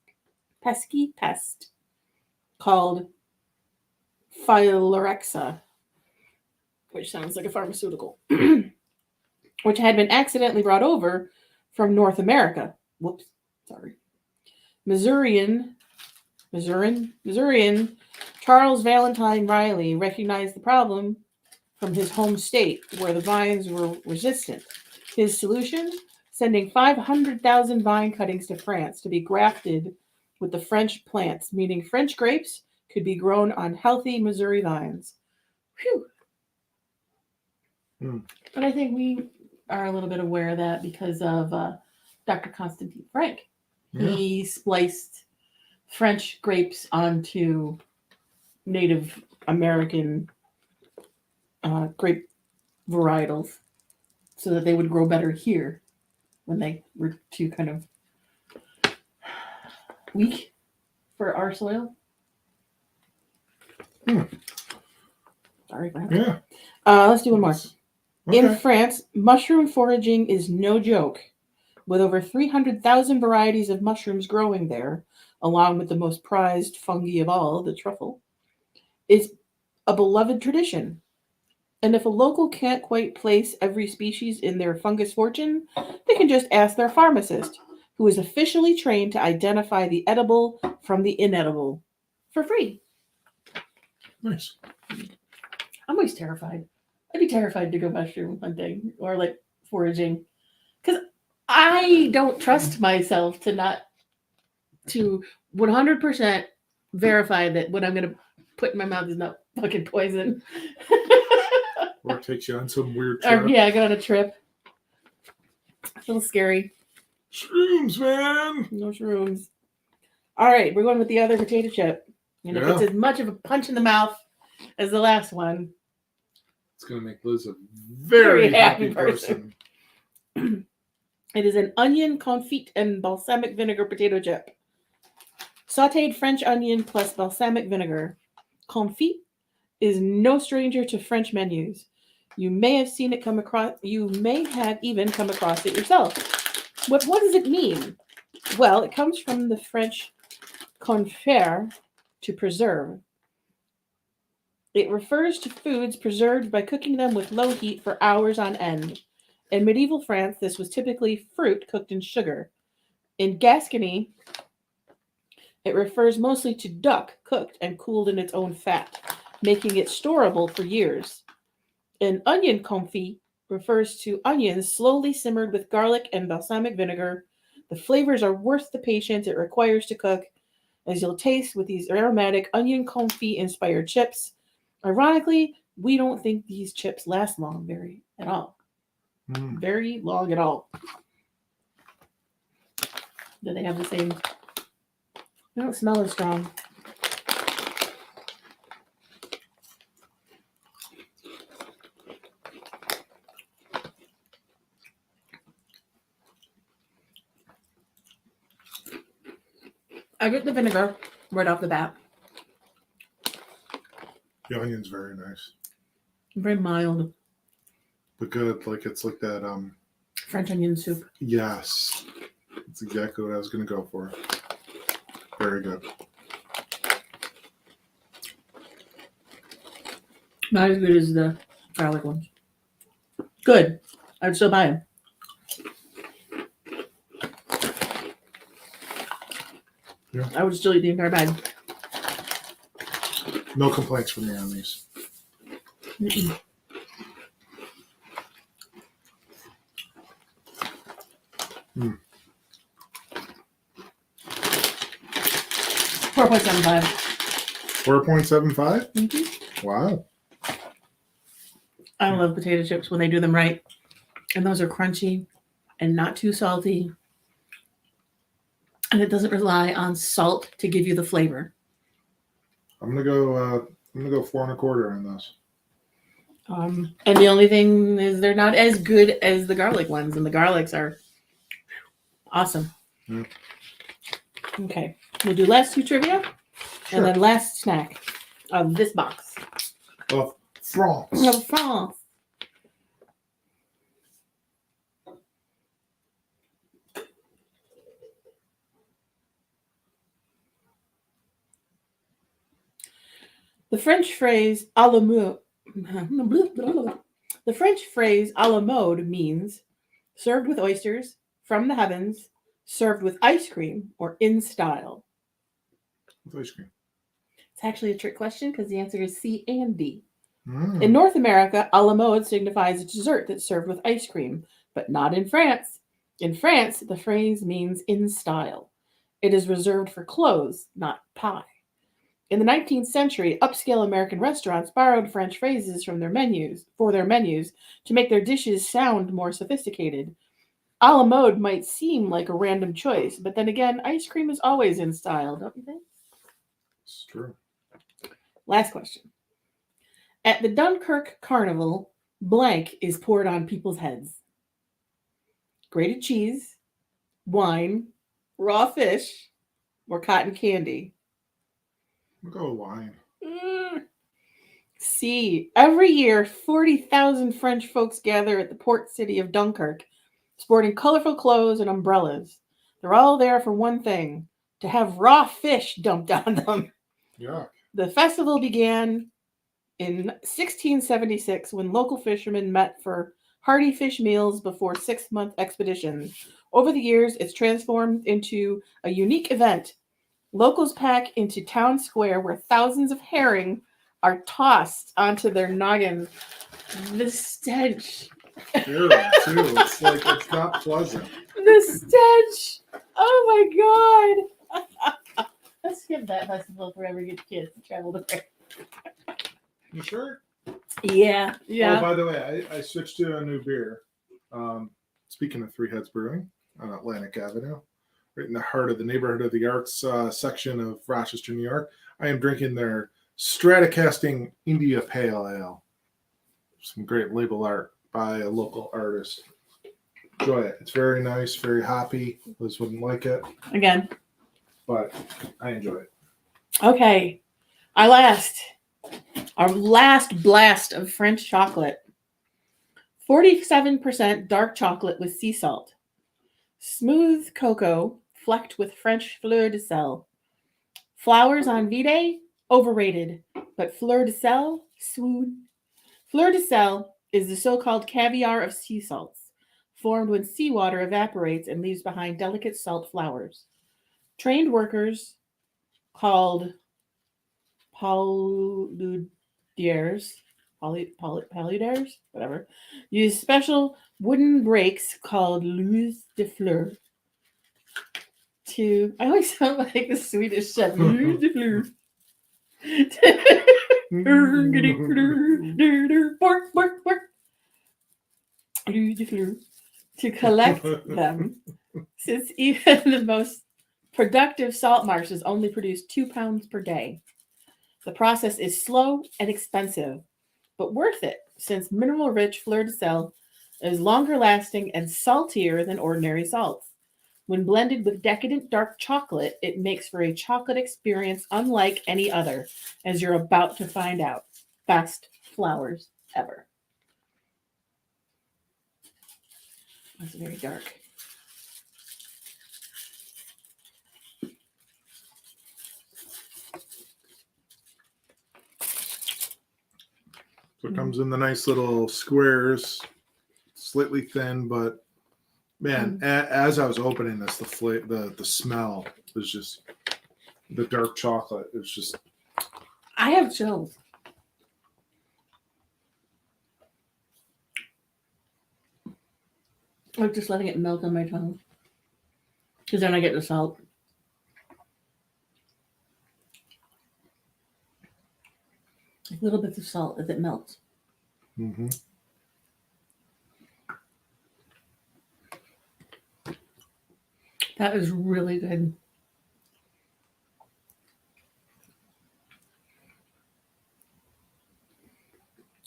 called Phylloxera, which sounds like a pharmaceutical, which had been accidentally brought over from North America. Whoops, sorry. Missourian Charles Valentine Riley recognized the problem from his home state, where the vines were resistant. His solution? Sending 500,000 vine cuttings to France to be grafted with the French plants, meaning French grapes could be grown on healthy Missouri vines. Phew. But I think we are a little bit aware of that because of Dr. Constantine Frank. Yeah. He spliced French grapes onto Native American grape varietals so that they would grow better here when they were too kind of weak for our soil. Sorry about that. Yeah. Let's do one more. Okay. In France, mushroom foraging is no joke. With over 300,000 varieties of mushrooms growing there, along with the most prized fungi of all, the truffle, is a beloved tradition. And if a local can't quite place every species in their fungus fortune, they can just ask their pharmacist, who is officially trained to identify the edible from the inedible for free. Nice. I'm always terrified. I'd be terrified to go mushroom hunting or like foraging because I don't trust myself to 100% verify that what I'm going to put in my mouth is not fucking poison. Or it takes you on some weird trip. I got on a trip. A little scary. Shrooms, man. No shrooms. All right, we're going with the other potato chip. And if it's as much of a punch in the mouth as the last one, it's going to make Liz a very happy person. It is an onion confit and balsamic vinegar potato chip. Sautéed French onion plus balsamic vinegar. Confit is no stranger to French menus. You may have seen it come across. You may have even come across it yourself. What does it mean? Well, it comes from the French "confer," to preserve. It refers to foods preserved by cooking them with low heat for hours on end. In medieval France, this was typically fruit cooked in sugar. In Gascony, it refers mostly to duck cooked and cooled in its own fat, making it storable for years. An onion confit refers to onions slowly simmered with garlic and balsamic vinegar. The flavors are worth the patience it requires to cook, as you'll taste with these aromatic onion confit inspired chips. Ironically, we don't think these chips last long at all. Very long at all. Do they have the same? They don't smell as strong. I get the vinegar right off the bat. The onion's very nice. Very mild. But good. Like it's like that French onion soup. Yes. That's exactly what I was gonna go for. Very good. Not as good as the garlic ones. Good. I would still buy them. Yeah. I would still eat the entire bag. No complaints from me on these. Mm-mm. Mm. 4.75. 4.75? Mm-hmm. Wow. I love potato chips when they do them right. And those are crunchy and not too salty. And it doesn't rely on salt to give you the flavor. I'm gonna go 4.25 on this. And the only thing is they're not as good as the garlic ones, and the garlics are awesome. Mm. Okay, we'll do last two trivia, Sure. and then last snack of this box. Of France. Of France. The French phrase "à la mode," the French phrase "à la mode" means served with oysters, from the heavens, served with ice cream, or in style. With ice cream. It's actually a trick question because the answer is C and D. Mm. In North America, à la mode signifies a dessert that's served with ice cream, but not in France. In France, the phrase means in style. It is reserved for clothes, not pie. In the 19th century, upscale American restaurants borrowed French phrases from their menus to make their dishes sound more sophisticated. A la mode might seem like a random choice, but then again, ice cream is always in style, don't you think? It's true. Last question. At the Dunkirk Carnival, blank is poured on people's heads. Grated cheese, wine, raw fish, or cotton candy. We'll go with wine. See, every year, 40,000 French folks gather at the port city of Dunkirk, sporting colorful clothes and umbrellas. They're all there for one thing, to have raw fish dumped on them. Yeah. The festival began in 1676 when local fishermen met for hearty fish meals before 6-month expeditions. Over the years, it's transformed into a unique event. Locals pack into town square where thousands of herring are tossed onto their noggins. The stench. Ew, too. It's like it's not pleasant. The stench. Oh my god. Let's skip that festival if we ever get kids to travel there. You sure? Yeah. Oh, by the way, I switched to a new beer. Speaking of Three Heads Brewing on Atlantic Avenue, right in the heart of the neighborhood of the arts section of Rochester, New York, I am drinking their Stratocasting India Pale Ale. Some great label art by a local artist. Enjoy it. It's very nice, very hoppy. Liz wouldn't like it. Again. But I enjoy it. Okay. Our last blast of French chocolate. 47% dark chocolate with sea salt. Smooth cocoa flecked with French fleur de sel. Flowers on V-Day? Overrated. But fleur de sel? Swoon. Fleur de sel is the so-called caviar of sea salts, formed when seawater evaporates and leaves behind delicate salt flowers. Trained workers, called paludiers, paludiers, whatever, use special wooden brakes called lues de fleur to. I always sound like the Swedish chef. Lues de fleur. Bark, bark, bark. Lues de fleur. To collect them, since even the most productive salt marshes only produce 2 pounds per day. The process is slow and expensive, but worth it since mineral-rich fleur de sel is longer lasting and saltier than ordinary salts. When blended with decadent dark chocolate, it makes for a chocolate experience unlike any other, as you're about to find out. Best flowers ever. That's very dark. So it comes in the nice little squares, slightly thin, but man, as I was opening this, the smell is just the dark chocolate. It's just. I have chills. I'm just letting it melt on my tongue, because then I get the salt. Little bits of salt as it melts. Mm-hmm. That is really good.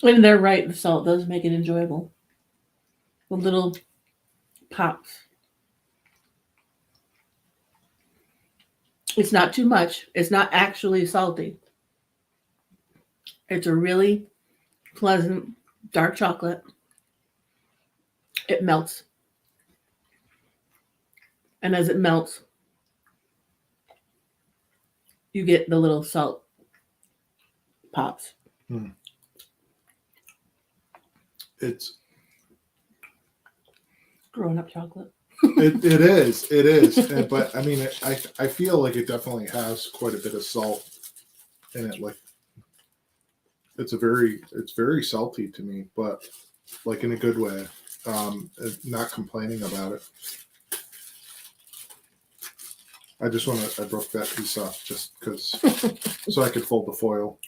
And they're right, the salt does make it enjoyable. The little pops. It's not too much. It's not actually salty. It's a really pleasant dark chocolate. It melts. And as it melts, you get the little salt pops. It's grown up chocolate. It is. But I mean, I feel like it definitely has quite a bit of salt in it. Like it's very salty to me, but like in a good way. Not complaining about it. I broke that piece off just because, so I could fold the foil.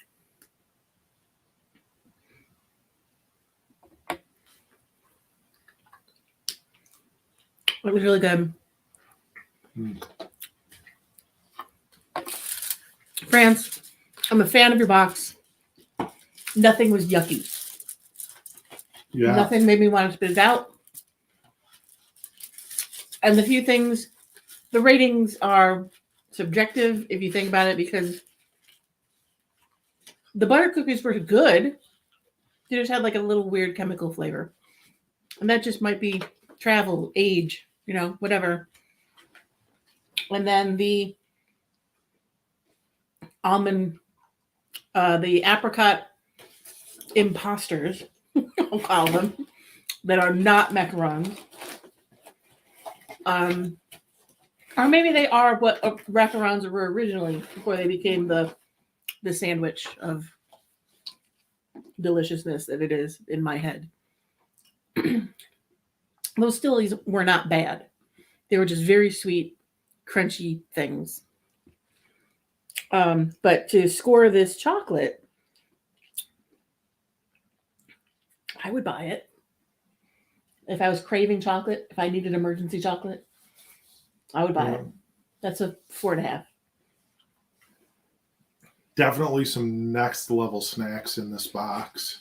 It was really good. France, I'm a fan of your box. Nothing was yucky. Yeah. Nothing made me want to spit it out. And the few things, the ratings are subjective if you think about it, because the butter cookies were good. They just had like a little weird chemical flavor. And that just might be travel, age, whatever. And then the almond, the apricot imposters, I'll call them, that are not macarons. Or maybe they are what macarons were originally before they became the sandwich of deliciousness that it is in my head. Those stillies were not bad. They were just very sweet, crunchy things. But to score this chocolate, I would buy it. If I was craving chocolate, if I needed emergency chocolate, I would buy it. That's a 4.5. Definitely some next level snacks in this box.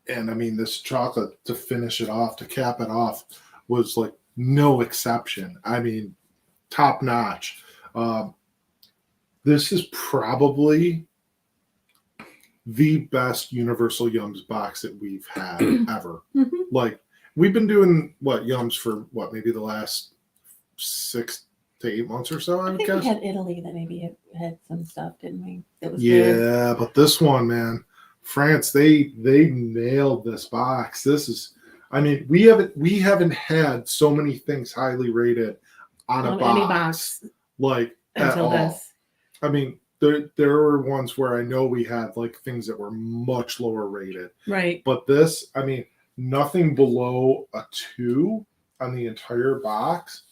And I mean, this chocolate to finish it off, to cap it off, was like no exception. I mean, top notch. This is probably the best Universal Yums box that we've had ever. Mm-hmm. Like, we've been doing Yums for maybe the last 6 to 8 months or so, I would think guess. we had Italy that maybe had some stuff, didn't we? That was Yeah, good. but this one, man, France, they nailed this box. This is, I mean, we haven't had so many things highly rated on a Any box box like at until all. this. I mean, there were ones where I know we had like things that were much lower rated. Right. But this, I mean, nothing below a 2 on the entire box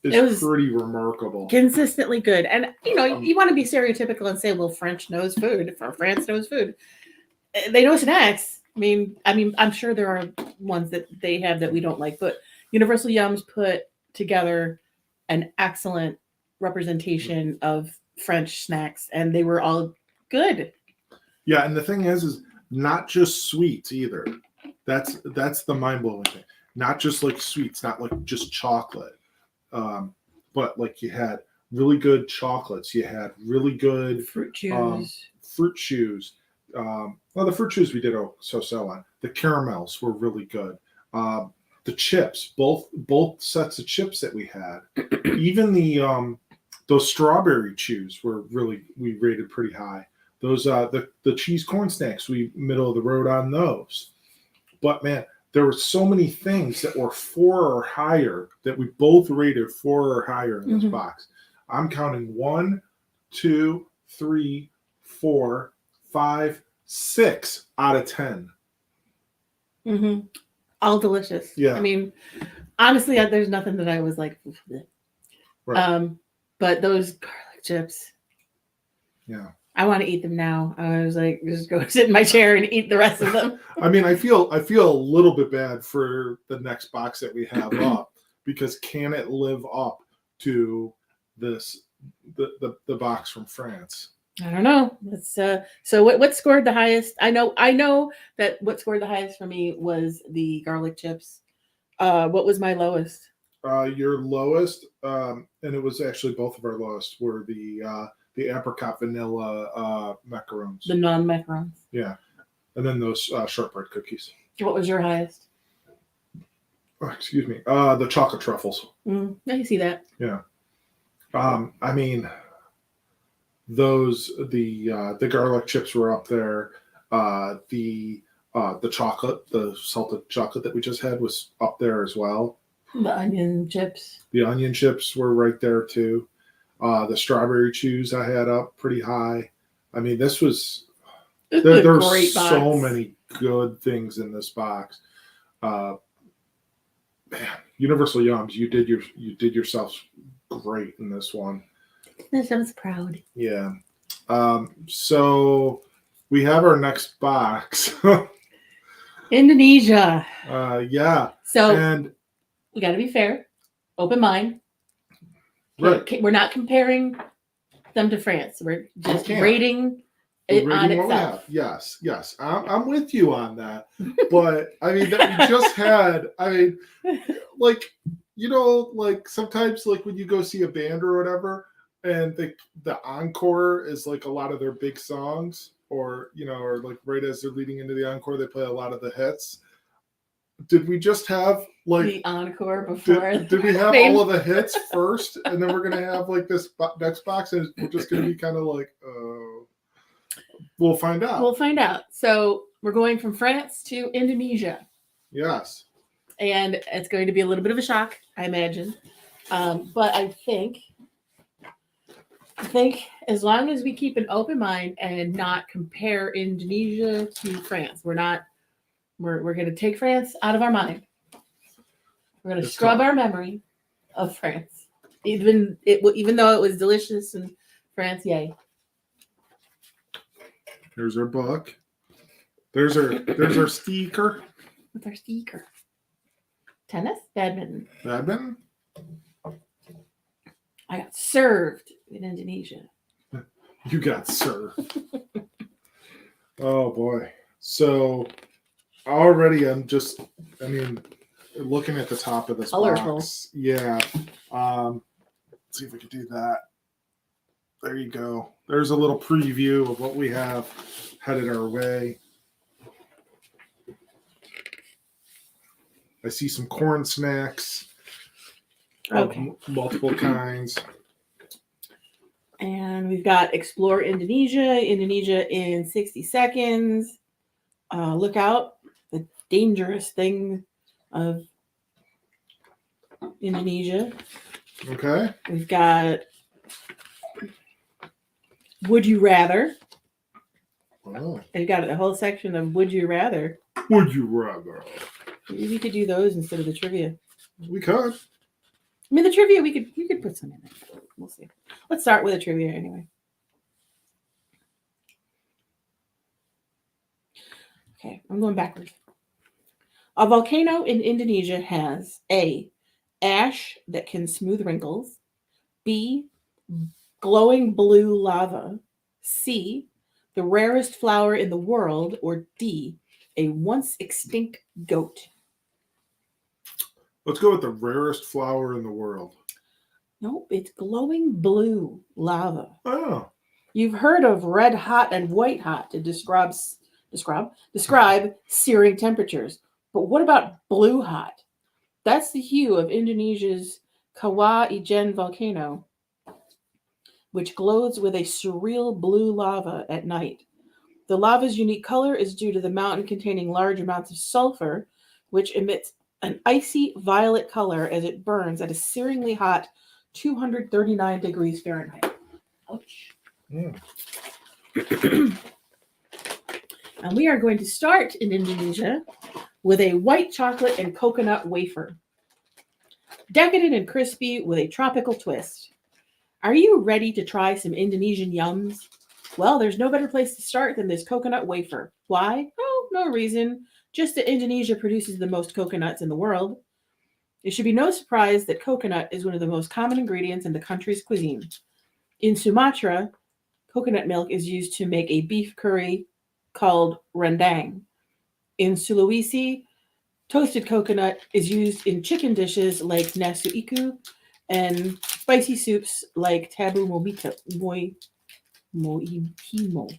is pretty remarkable. Consistently good. And, you want to be stereotypical and say, well, French knows food. France knows food. They know snacks. I mean, I'm sure there are ones that they have that we don't like, but Universal Yums put together an excellent representation of French snacks, and they were all good. Yeah, and the thing is not just sweets either. That's the mind-blowing thing. Not just like sweets, not like just chocolate. But like you had really good chocolates. You had really good fruit chews. Well, the fruit chews we did so on. The caramels were really good. The chips, both sets of chips that we had, even those strawberry chews we rated pretty high. Those the cheese corn snacks, we middle of the road on those. But man, there were so many things that were 4 or higher that we both rated 4 or higher in this box. I'm counting 1, 2, 3, 4, 5, 6 out of 10. Mm-hmm. All delicious. Yeah. I mean, honestly, there's nothing that I was like, right. But those garlic chips. Yeah. I want to eat them now. I was like, just go sit in my chair and eat the rest of them. I mean, I feel a little bit bad for the next box that we have up, because can it live up to this the box from France? I don't know. Let's so what scored the highest? I know that what scored the highest for me was the garlic chips. What was my lowest? Your lowest, and it was actually both of our lowest, were the apricot vanilla macarons. The non-macarons. Yeah. And then those shortbread cookies. What was your highest? Oh, excuse me. The chocolate truffles. I see that. Yeah. I mean, the garlic chips were up there. The chocolate, the salted chocolate that we just had, was up there as well. The onion chips. The onion chips were right there too. The strawberry chews I had up pretty high. I mean, this was there's so many good things in this box. Man, Universal Yums, you did yourself great in this one. I was proud. Yeah. So we have our next box. Indonesia. Yeah. So we got to be fair, open mind. Right. We're not comparing them to France. We're just rating it on itself. Yes. I'm with you on that. But I mean, that we just had. I mean, like, like sometimes, like when you go see a band or whatever, and the encore is like a lot of their big songs, or like right as they're leading into the encore, they play a lot of the hits. Did we just have like the encore before? Did we have all of the hits first, and then we're gonna have like this next box, and we're just gonna be kind of like, we'll find out. We'll find out. So we're going from France to Indonesia. Yes. And it's going to be a little bit of a shock, I imagine. But I think as long as we keep an open mind and not compare Indonesia to France, we're going to take France out of our mind. We're going to scrub our memory of France, even though it was delicious in France. Yay! Here's our book. There's our sticker. What's our sticker? Tennis, badminton. Badminton. I got served in Indonesia. You got served. Oh boy! So. Already, looking at the top of this box. Yeah. Let's see if we can do that. There you go. There's a little preview of what we have headed our way. I see some corn snacks of multiple kinds. And we've got Explore Indonesia, Indonesia in 60 seconds. Look out, the dangerous thing of Indonesia. Okay. We've got Would You Rather. Oh. They've got a whole section of Would You Rather. Would you rather? Maybe we could do those instead of the trivia. We could. I mean, the trivia, we could put some in there. We'll see. Let's start with a trivia anyway. Okay, I'm going backwards. A volcano in Indonesia has A, ash that can smooth wrinkles, B, glowing blue lava, C, the rarest flower in the world, or D, a once extinct goat. Let's go with the rarest flower in the world. Nope, it's glowing blue lava. Oh. You've heard of red hot and white hot to describe searing temperatures. But what about blue hot? That's the hue of Indonesia's Kawah Ijen volcano, which glows with a surreal blue lava at night. The lava's unique color is due to the mountain containing large amounts of sulfur, which emits an icy violet color as it burns at a searingly hot 239 degrees Fahrenheit. Ouch. Mm. And we are going to start in Indonesia with a white chocolate and coconut wafer. Decadent and crispy with a tropical twist. Are you ready to try some Indonesian yums? Well, there's no better place to start than this coconut wafer. Why? Oh, no reason. Just that Indonesia produces the most coconuts in the world. It should be no surprise that coconut is one of the most common ingredients in the country's cuisine. In Sumatra, coconut milk is used to make a beef curry called rendang. In Sulawesi, toasted coconut is used in chicken dishes like nasi iku and spicy soups like tabu moihimo.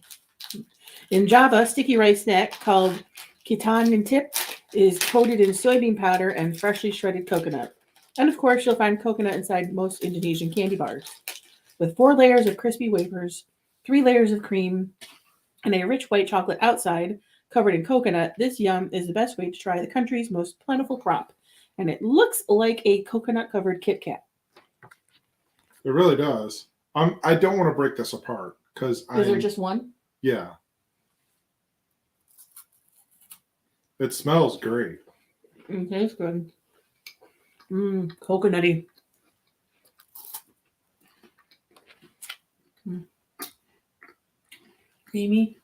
In Java, sticky rice snack called Ketan Nintip is coated in soybean powder and freshly shredded coconut. And of course, you'll find coconut inside most Indonesian candy bars. With 4 layers of crispy wafers, 3 layers of cream, and a rich white chocolate outside covered in coconut, this yum is the best way to try the country's most plentiful crop. And it looks like a coconut-covered Kit Kat. It really does. I don't want to break this apart because Is there just one? Yeah. It smells great. It tastes good. Coconutty. Creamy.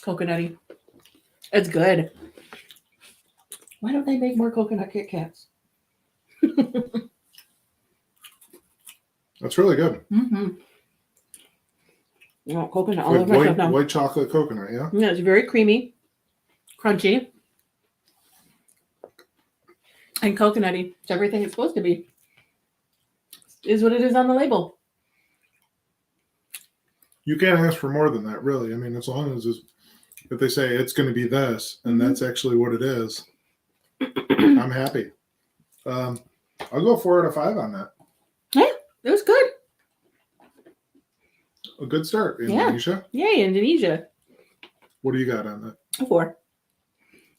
Coconutty. It's good. Why don't they make more coconut Kit Kats? That's really good. You know, coconut all Like over myself now. white chocolate coconut, yeah? Yeah, it's very creamy, crunchy, and coconutty. It's everything it's supposed to be. Is what it is on the label. You can't ask for more than that, really. I mean, as long as if they say it's going to be this, and that's actually what it is, I'm happy. I'll go 4 out of 5 on that. Yeah, it was good. A good start, Indonesia. Yeah. Yay, Indonesia. What do you got on that? A 4.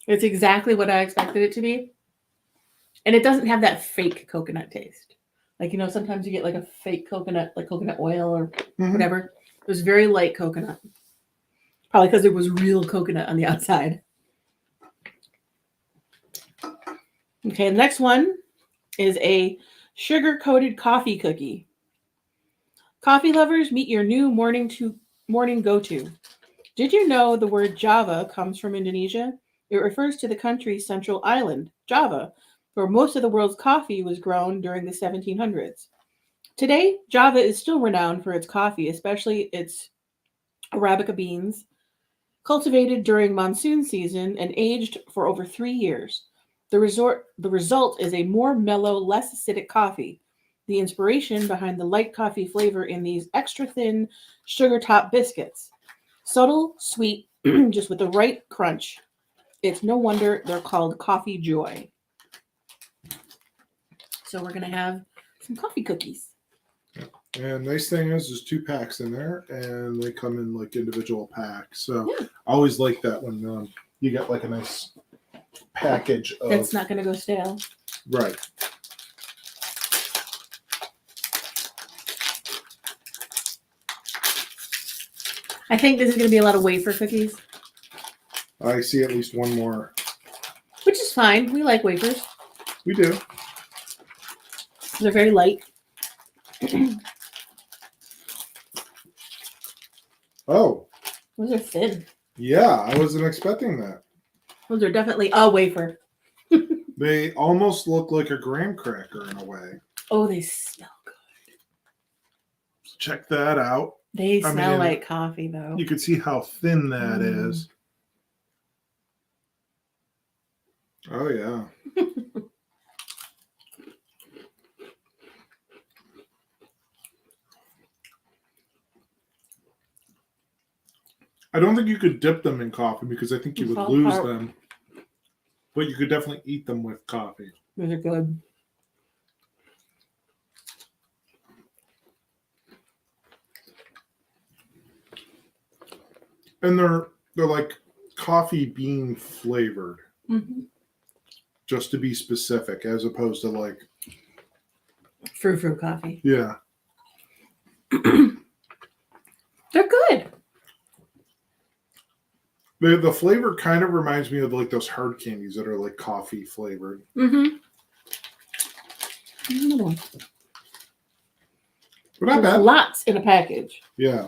It's exactly what I expected it to be. And it doesn't have that fake coconut taste. Like, you know, sometimes you get like a fake coconut, like coconut oil or whatever. It was very light coconut. Probably because there was real coconut on the outside. Okay, the next one is a sugar-coated coffee cookie. Coffee lovers, meet your new morning go-to. Did you know the word Java comes from Indonesia? It refers to the country's central island, Java, where most of the world's coffee was grown during the 1700s. Today, Java is still renowned for its coffee, especially its Arabica beans, cultivated during monsoon season and aged for over 3 years. The result is a more mellow, less acidic coffee. The inspiration behind the light coffee flavor in these extra thin sugar top biscuits. Subtle, sweet, just with the right crunch. It's no wonder they're called Coffee Joy. So we're going to have some coffee cookies. And nice thing is there's 2 packs in there, and they come in like individual packs. So Yeah. I always like that when you get like a nice package of. That's not going to go stale. Right. I think this is going to be a lot of wafer cookies. I see at least one more. Which is fine. We like wafers. We do. They're very light. Oh. Those are thin. Yeah, I wasn't expecting that. Those are definitely a wafer. They almost look like a graham cracker in a way. Oh, they smell good. Check that out. They smell like coffee, though. You can see how thin that is. Oh, yeah. I don't think you could dip them in coffee because I think you would lose them. But you could definitely eat them with coffee. Those are good. And they're like coffee bean flavored. Mm-hmm. Just to be specific, as opposed to like Frou-frou coffee. Yeah. They're good. The flavor kind of reminds me of like those hard candies that are like coffee flavored. Mm-hmm. Here's another one. But not There's bad. Lots in a package. Yeah.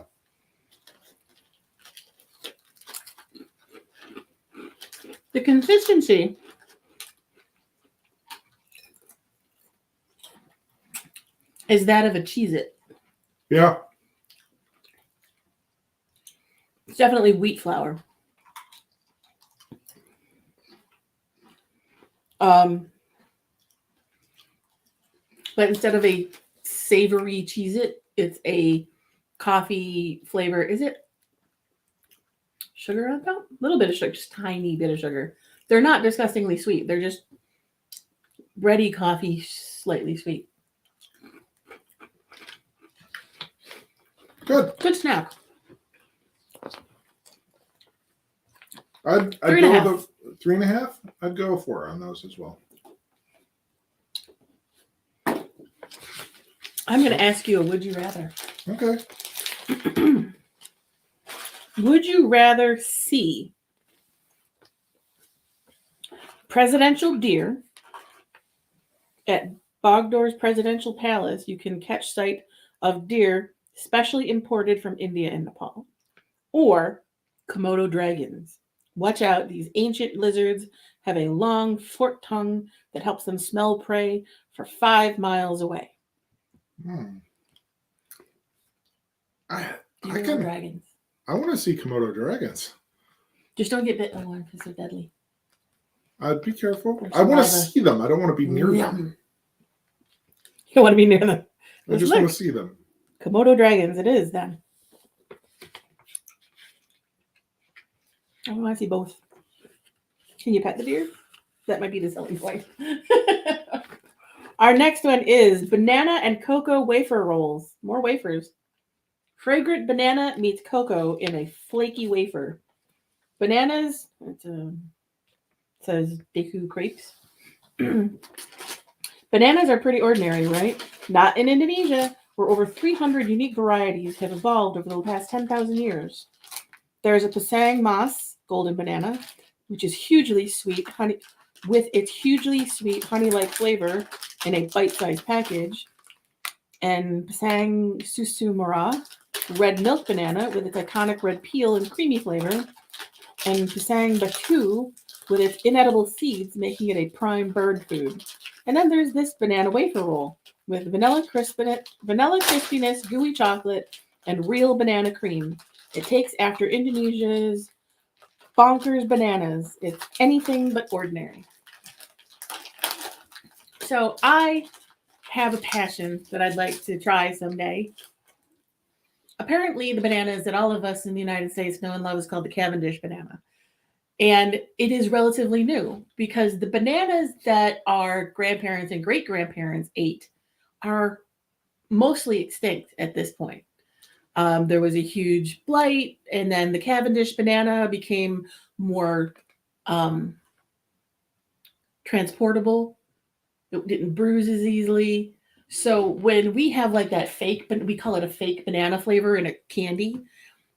The consistency is that of a Cheez-It. Yeah. It's definitely wheat flour. But instead of a savory Cheez-It, it's a coffee flavor. Is it sugar on top? A little bit of sugar, just tiny bit of sugar. They're not disgustingly sweet. They're just bready coffee, slightly sweet. Good. Good snack. I'd Three and go a with a 3.5. I'd go 4 on those as well. I'm going to ask you a would you rather. Okay. Would you rather see presidential deer at Bogdor's Presidential Palace? You can catch sight of deer specially imported from India and Nepal, or Komodo dragons. Watch out, these ancient lizards have a long forked tongue that helps them smell prey for 5 miles away. Dragons. I want to see Komodo dragons. Just don't get bit by one because they're deadly. I'd be careful. I want to see them. I don't want to be near them. You don't want to be near them. I just want to see them. Komodo dragons, it is then. I want to see both. Can you pet the deer? That might be the selling point. Our next one is banana and cocoa wafer rolls. More wafers. Fragrant banana meets cocoa in a flaky wafer. Bananas, it says Deku crepes. Bananas are pretty ordinary, right? Not in Indonesia, where over 300 unique varieties have evolved over the past 10,000 years. There's a Pisang Mas golden banana, which is hugely sweet, honey, with its hugely sweet honey-like flavor in a bite-sized package. And Pisang Susu Mara, red milk banana with its iconic red peel and creamy flavor. And Pisang Batu with its inedible seeds, making it a prime bird food. And then there's this banana wafer roll with vanilla crispiness, gooey chocolate, and real banana cream. It takes after Indonesia's bonkers bananas. It's anything but ordinary. So I have a passion that I'd like to try someday. apparently the bananas that all of us in the United States know and love is called the Cavendish banana. And it is relatively new because the bananas that our grandparents and great grandparents ate are mostly extinct at this point. There was a huge blight, and then the Cavendish banana became more um, transportable. It didn't bruise as easily. So when we have like that fake, but we call it a fake banana flavor in a candy,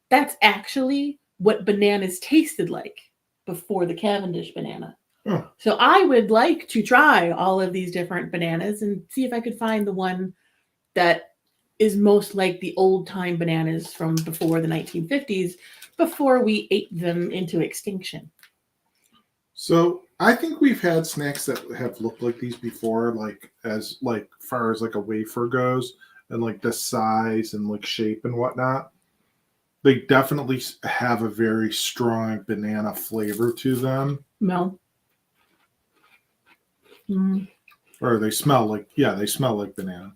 that's actually what bananas tasted like before the Cavendish banana. Huh. So I would like to try all of these different bananas and see if I could find the one that is most like the old time bananas from before the 1950s, before we ate them into extinction. So I think we've had snacks that have looked like these before, like as like far as like a wafer goes, and like the size and like shape and whatnot. They definitely have a very strong banana flavor to them. No. Mm. Or they smell like, yeah, they smell like banana.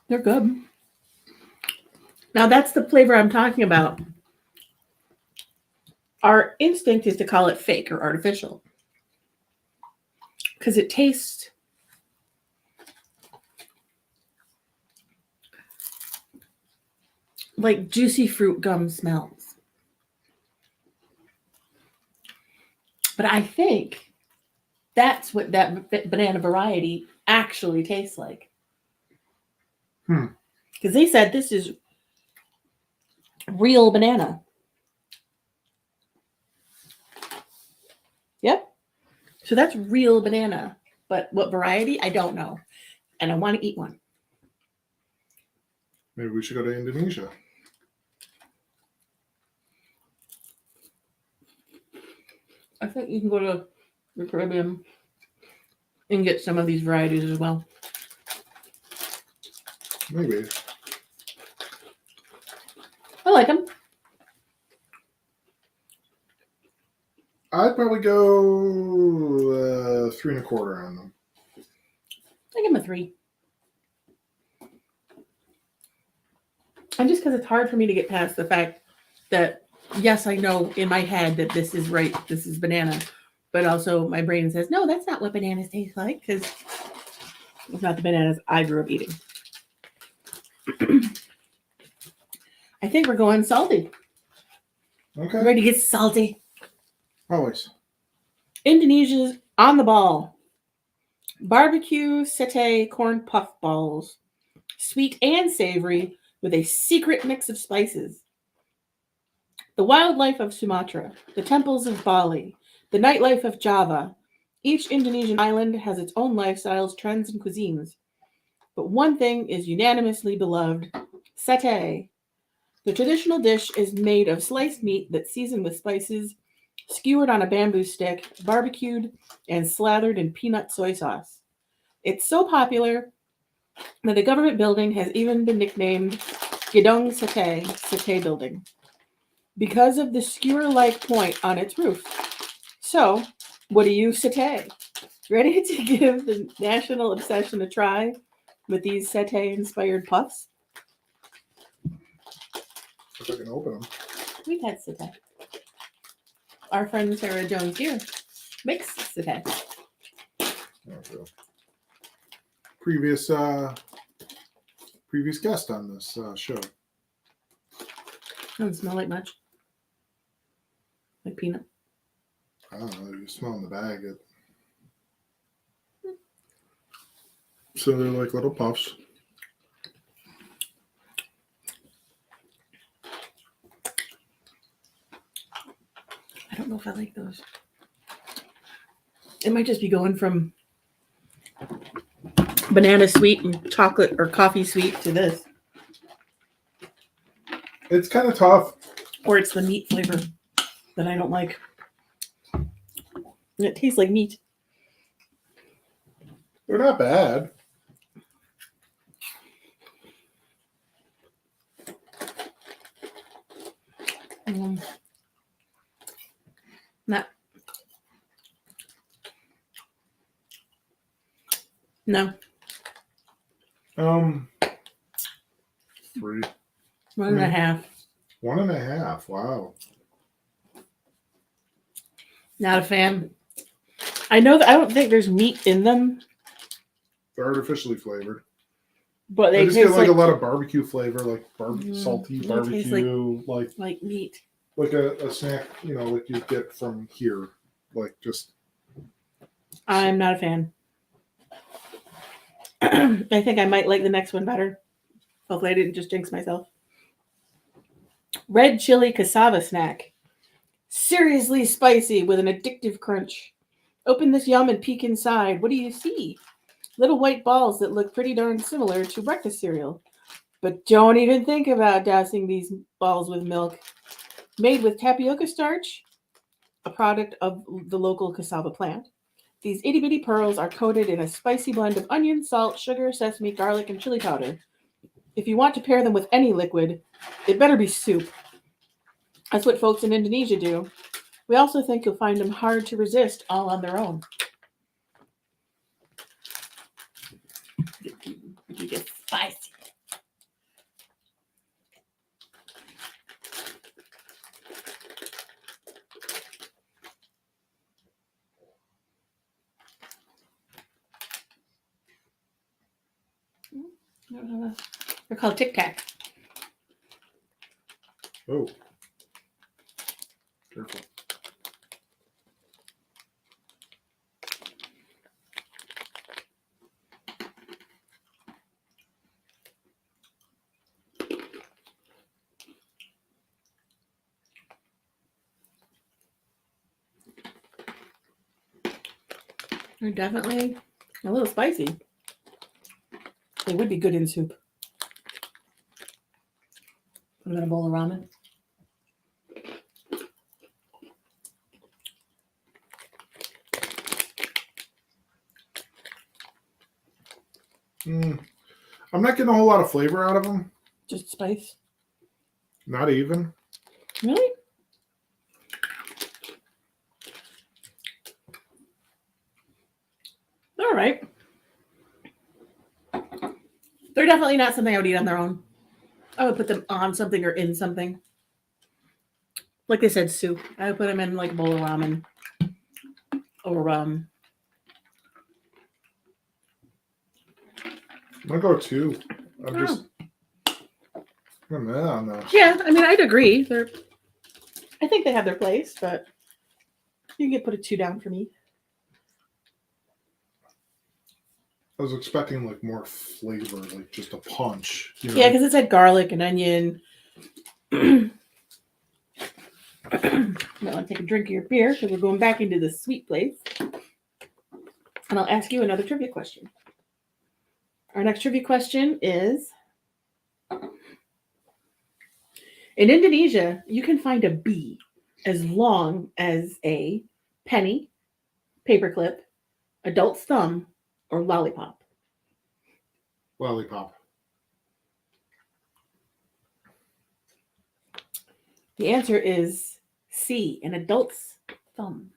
They're good. Now that's the flavor I'm talking about. Our instinct is to call it fake or artificial because it tastes like juicy fruit gum smells. But I think that's what that banana variety actually tastes like. Because they said this is real banana. Yep. So that's real banana. But what variety? I don't know. And I want to eat one. Maybe we should go to Indonesia. I think you can go to the Caribbean and get some of these varieties as well. Maybe. I like them. I'd probably go 3 1/4 on them. I give them a 3. And just because it's hard for me to get past the fact that, yes, I know in my head that this is right, this is banana, but also my brain says, no, that's not what bananas taste like, because it's not the bananas I grew up eating. I think we're going salty. Okay. Ready to get salty. Always. Indonesia's on the ball. Barbecue satay corn puff balls. Sweet and savory with a secret mix of spices. The wildlife of Sumatra, the temples of Bali, the nightlife of Java. Each Indonesian island has its own lifestyles, trends, and cuisines. But one thing is unanimously beloved: satay. The traditional dish is made of sliced meat that's seasoned with spices, skewered on a bamboo stick, barbecued, and slathered in peanut soy sauce. It's so popular that a government building has even been nicknamed Gedong Satay, Satay Building, because of the skewer-like point on its roof. So, what do you satay? Ready to give the national obsession a try with these satay-inspired puffs? If I can open them. We've had satay. Our friend Sarah Jones here makes satay. There we go. Previous guest on this show. Doesn't smell like much. Like peanut. I don't know. You smell in the bag. So they're like little puffs. I don't know if I like those. It might just be going from banana sweet and chocolate or coffee sweet to this. It's kind of tough. Or it's the meat flavor that I don't like. And it tastes like meat. They're not bad. Not. No. 3. 1.5. 1.5. Wow. Not a fan. I know that I don't think there's meat in them, They're artificially flavored. but they I just taste get like a lot of barbecue flavor, like salty they taste barbecue, like meat. like a snack, like you get from here, like just. I'm not a fan. I think I might like the next one better. Hopefully, I didn't just jinx myself. Red chili cassava snack. Seriously spicy with an addictive crunch. Open this yum and peek inside. What do you see? Little white balls that look pretty darn similar to breakfast cereal. But don't even think about dousing these balls with milk. Made with tapioca starch, a product of the local cassava plant. These itty bitty pearls are coated in a spicy blend of onion, salt, sugar, sesame, garlic, and chili powder. If you want to pair them with any liquid, it better be soup. That's what folks in Indonesia do. We also think you'll find them hard to resist all on their own. You get spicy. They're called Tic Tac. Oh. Careful. They're definitely a little spicy. They would be good in soup. Put them in a bowl of ramen. I'm not getting a whole lot of flavor out of them. Just spice. Not even. Really? All right. They're definitely not something I would eat on their own. I would put them on something or in something. Like they said, soup. I would put them in like a bowl of ramen. Or I'm gonna go 2. I'm mad on that. Yeah, I mean, I'd agree. I think they have their place, but you can put a 2 down for me. I was expecting like more flavor, like just a punch. Yeah, because it said garlic and onion. I want to take a drink of your beer because we're going back into the sweet place. And I'll ask you another trivia question. Our next trivia question is, in Indonesia, you can find a bee as long as a penny, paperclip, adult's thumb, or lollipop. Lollipop. The answer is C, an adult's thumb.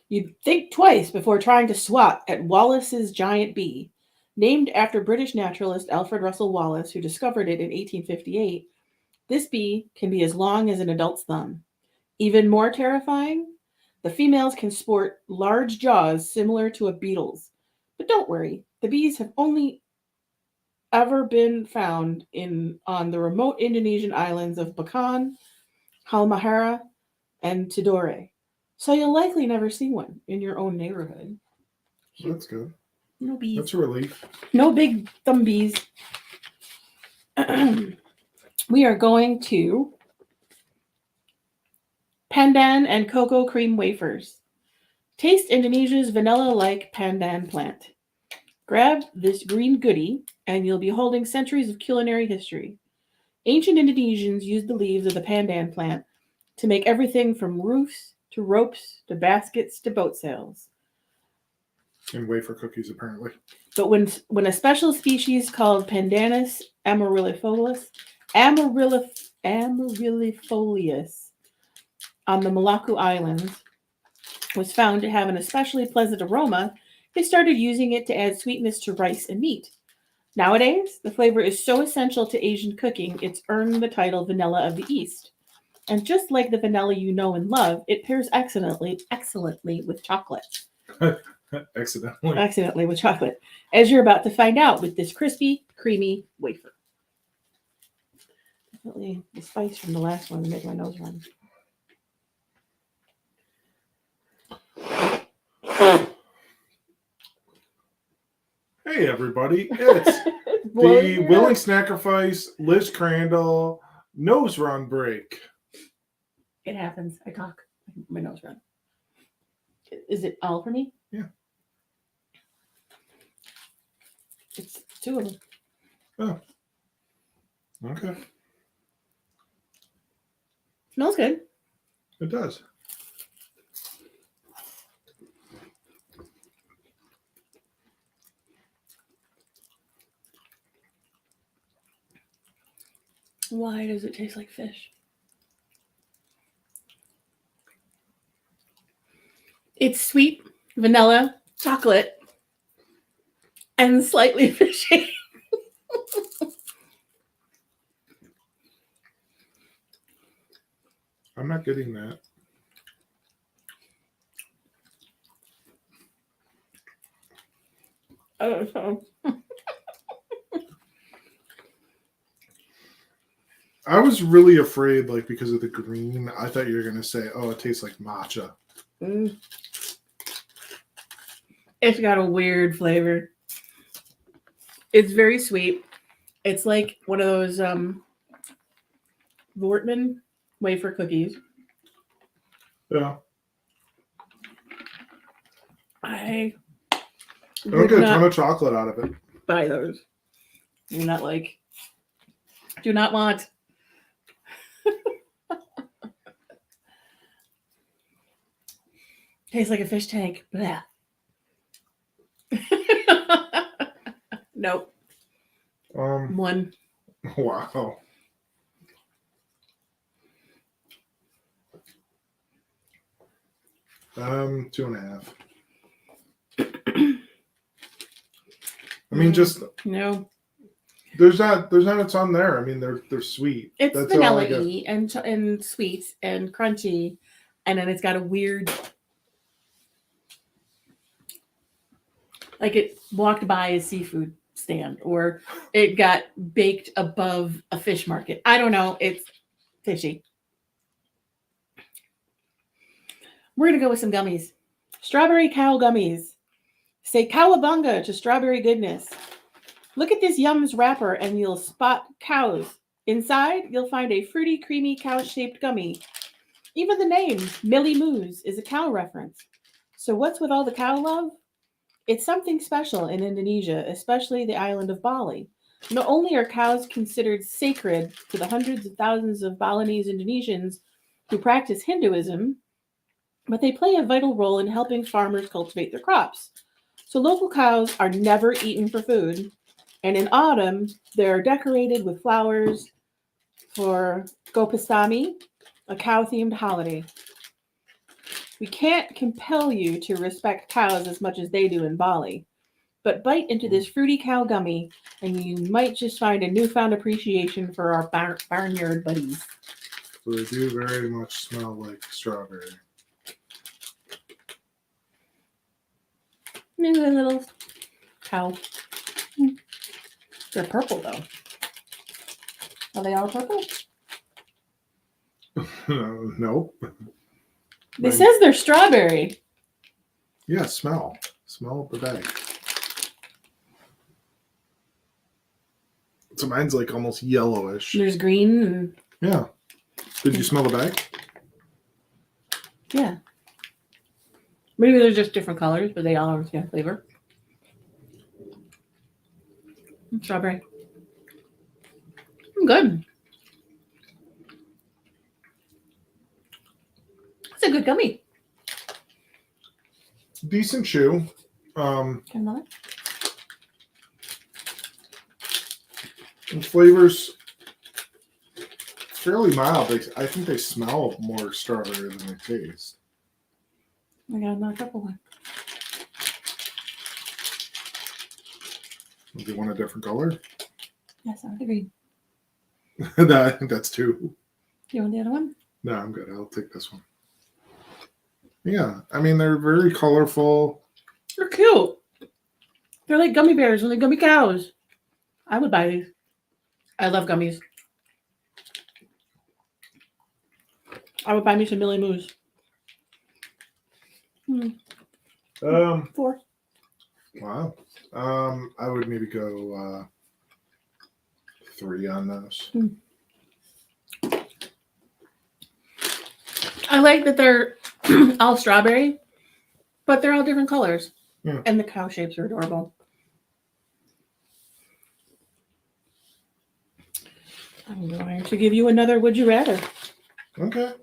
You'd think twice before trying to swat at Wallace's giant bee. Named after British naturalist Alfred Russel Wallace, who discovered it in 1858, this bee can be as long as an adult's thumb. Even more terrifying, the females can sport large jaws similar to a beetle's. But don't worry, the bees have only ever been found on the remote Indonesian islands of Bacan, Halmahera, and Tidore. So you'll likely never see one in your own neighborhood. That's good. No bees. That's a relief. No big thumb bees. We are going to pandan and cocoa cream wafers. Taste Indonesia's vanilla-like pandan plant. Grab this green goodie, and you'll be holding centuries of culinary history. Ancient Indonesians used the leaves of the pandan plant to make everything from roofs to ropes to baskets to boat sails. And wafer cookies, apparently. But when a special species called Pandanus amaryllifolius on the Molucca Islands was found to have an especially pleasant aroma, they started using it to add sweetness to rice and meat. Nowadays, the flavor is so essential to Asian cooking, it's earned the title Vanilla of the East. And just like the vanilla you know and love, it pairs excellently with chocolate. Accidentally with chocolate, as you're about to find out with this crispy, creamy wafer. Definitely the spice from the last one made my nose run. Hey everybody, it's the Willing Snackrifice Liz Crandall nose run break. It happens. I talk. My nose run. Is it all for me? Yeah. It's 2 of them. Oh. Okay. Smells good. It does. Why does it taste like fish? It's sweet, vanilla, chocolate, and slightly fishy. I'm not getting that. I don't know. I was really afraid, like, because of the green, I thought you were going to say, oh, it tastes like matcha. Mm. It's got a weird flavor. It's very sweet. It's like one of those Vortman wafer cookies. Yeah. I don't get a ton of chocolate out of it. Buy those. You're not like, do not want. Tastes like a fish tank. Blah. Nope. 1. Wow. $2.5. I mean, just no. There's not a ton there. I mean, they're sweet. It's vanilla-y and sweet and crunchy, and then it's got a weird, like it walked by a seafood stand or it got baked above a fish market. I don't know. It's fishy. We're gonna go with some gummies. Strawberry cow gummies. Say cowabunga to strawberry goodness. Look at this Yums wrapper and you'll spot cows. Inside, you'll find a fruity, creamy, cow-shaped gummy. Even the name, Millie Moos, is a cow reference. So what's with all the cow love? It's something special in Indonesia, especially the island of Bali. Not only are cows considered sacred to the hundreds of thousands of Balinese Indonesians who practice Hinduism, but they play a vital role in helping farmers cultivate their crops. So local cows are never eaten for food, and in autumn, they're decorated with flowers for Gopastami, a cow-themed holiday. We can't compel you to respect cows as much as they do in Bali, but bite into this fruity cow gummy, and you might just find a newfound appreciation for our barnyard buddies. So they do very much smell like strawberry. Maybe a little cow. They're purple, though. Are they all purple? Nope. It says they're strawberry. Yeah, smell. Smell the bag. So mine's like almost yellowish. There's green and... Yeah. Did you smell the bag? Yeah. Maybe they're just different colors, but they all have the same flavor. Strawberry. Good. It's a good gummy. Decent chew. The flavors fairly mild. I think they smell more strawberry than they taste. I got another couple one. Do you want a different color? Yes, I would agree. I think that's two. You want the other one? No, I'm good. I'll take this one. Yeah, I mean, they're very colorful. They're cute. They're like gummy bears and like gummy cows. I would buy these. I love gummies. I would buy me some Millie Moos. 4. Wow. I would maybe go 3 on those. I like that they're all strawberry, but they're all different colors. Yeah. And the cow shapes are adorable. I'm going to give you another would you rather. Okay.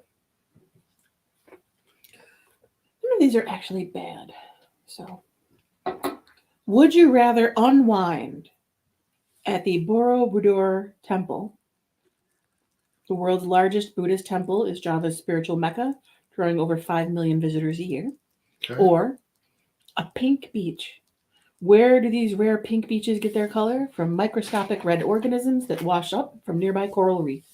Some of these are actually bad. So, would you rather unwind at the Borobudur Temple? The world's largest Buddhist temple is Java's spiritual mecca, drawing over 5 million visitors a year. Okay. Or a pink beach. Where do these rare pink beaches get their color? From microscopic red organisms that wash up from nearby coral reefs.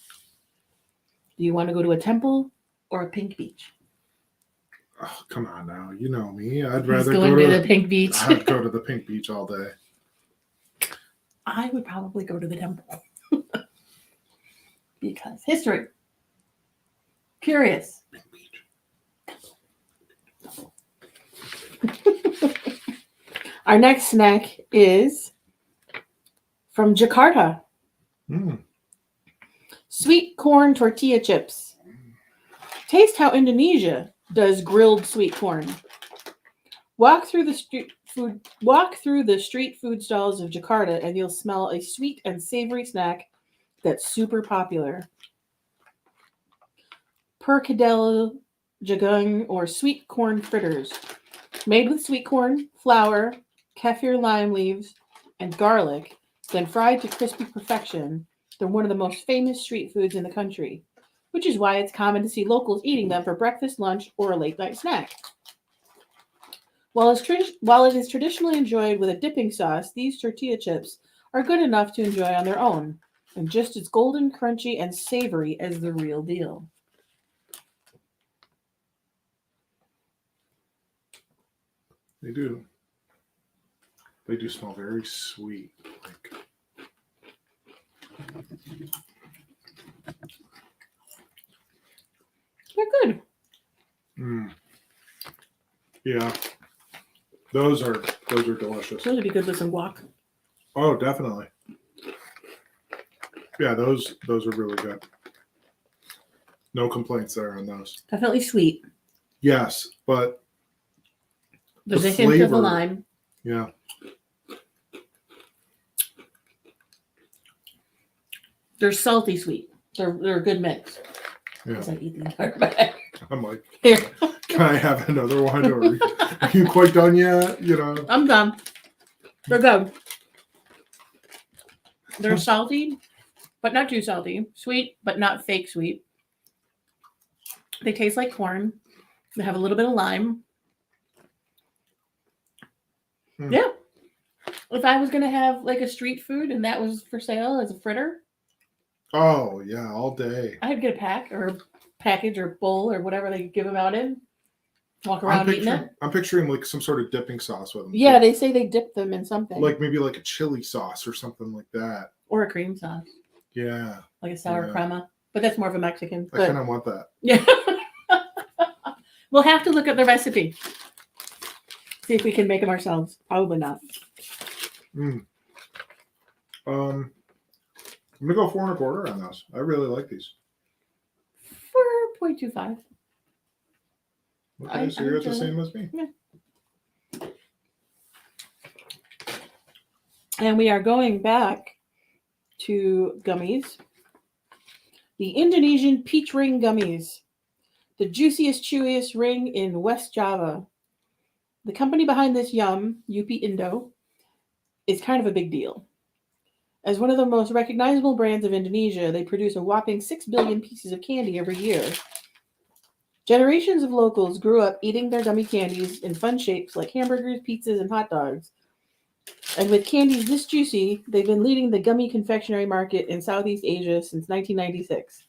Do you want to go to a temple or a pink beach? Oh, come on now. You know me. I'd He's rather going go to the pink beach. I'd go to the pink beach all day. I would probably go to the temple. Because history. Curious. Pink beach. Our next snack is from Jakarta. Sweet corn tortilla chips. Taste how Indonesia does grilled sweet corn. Walk through the street food stalls of Jakarta and you'll smell a sweet and savory snack that's super popular. Perkedel jagung or sweet corn fritters. Made with sweet corn, flour, kaffir lime leaves, and garlic, then fried to crispy perfection. They're one of the most famous street foods in the country, which is why it's common to see locals eating them for breakfast, lunch, or a late-night snack. While it is traditionally enjoyed with a dipping sauce, these tortilla chips are good enough to enjoy on their own, and just as golden, crunchy, and savory as the real deal. They do. They do smell very sweet. They're good. Yeah. Those are delicious. Those would be good with some guac. Oh, definitely. Yeah, those are really good. No complaints there on those. Definitely sweet. Yes, but There's the a hint of the flavor, lime. Yeah. They're salty sweet. They're a good mix. Yeah. As I eat the entire bag. I'm like, Here. can I have another one? Or are you quite done yet? You know. I'm done. They're good. They're salty, but not too salty. Sweet, but not fake sweet. They taste like corn. They have a little bit of lime. Yeah. If I was going to have like a street food and that was for sale as a fritter. Oh, yeah, all day. I'd get a pack or a package or bowl or whatever they give them out in. Walk around eating it. I'm picturing like some sort of dipping sauce with them. Yeah, too. they say they dip them in something. Like maybe like a chili sauce or something like that. Or a cream sauce. Yeah. Like a sour crema. But that's more of a Mexican. I kind of want that. Yeah. We'll have to look at the recipe. See if we can make them ourselves. Probably not. I'm gonna go 4 1/4 on those. I really like these. 4.25. Okay, so you're at the same as me. Yeah. And we are going back to gummies. The Indonesian peach ring gummies. The juiciest, chewiest ring in West Java. The company behind this yum, UP Indo, is kind of a big deal. As one of the most recognizable brands of Indonesia, they produce a whopping 6 billion pieces of candy every year. Generations of locals grew up eating their gummy candies in fun shapes like hamburgers, pizzas, and hot dogs. And with candies this juicy, they've been leading the gummy confectionery market in Southeast Asia since 1996.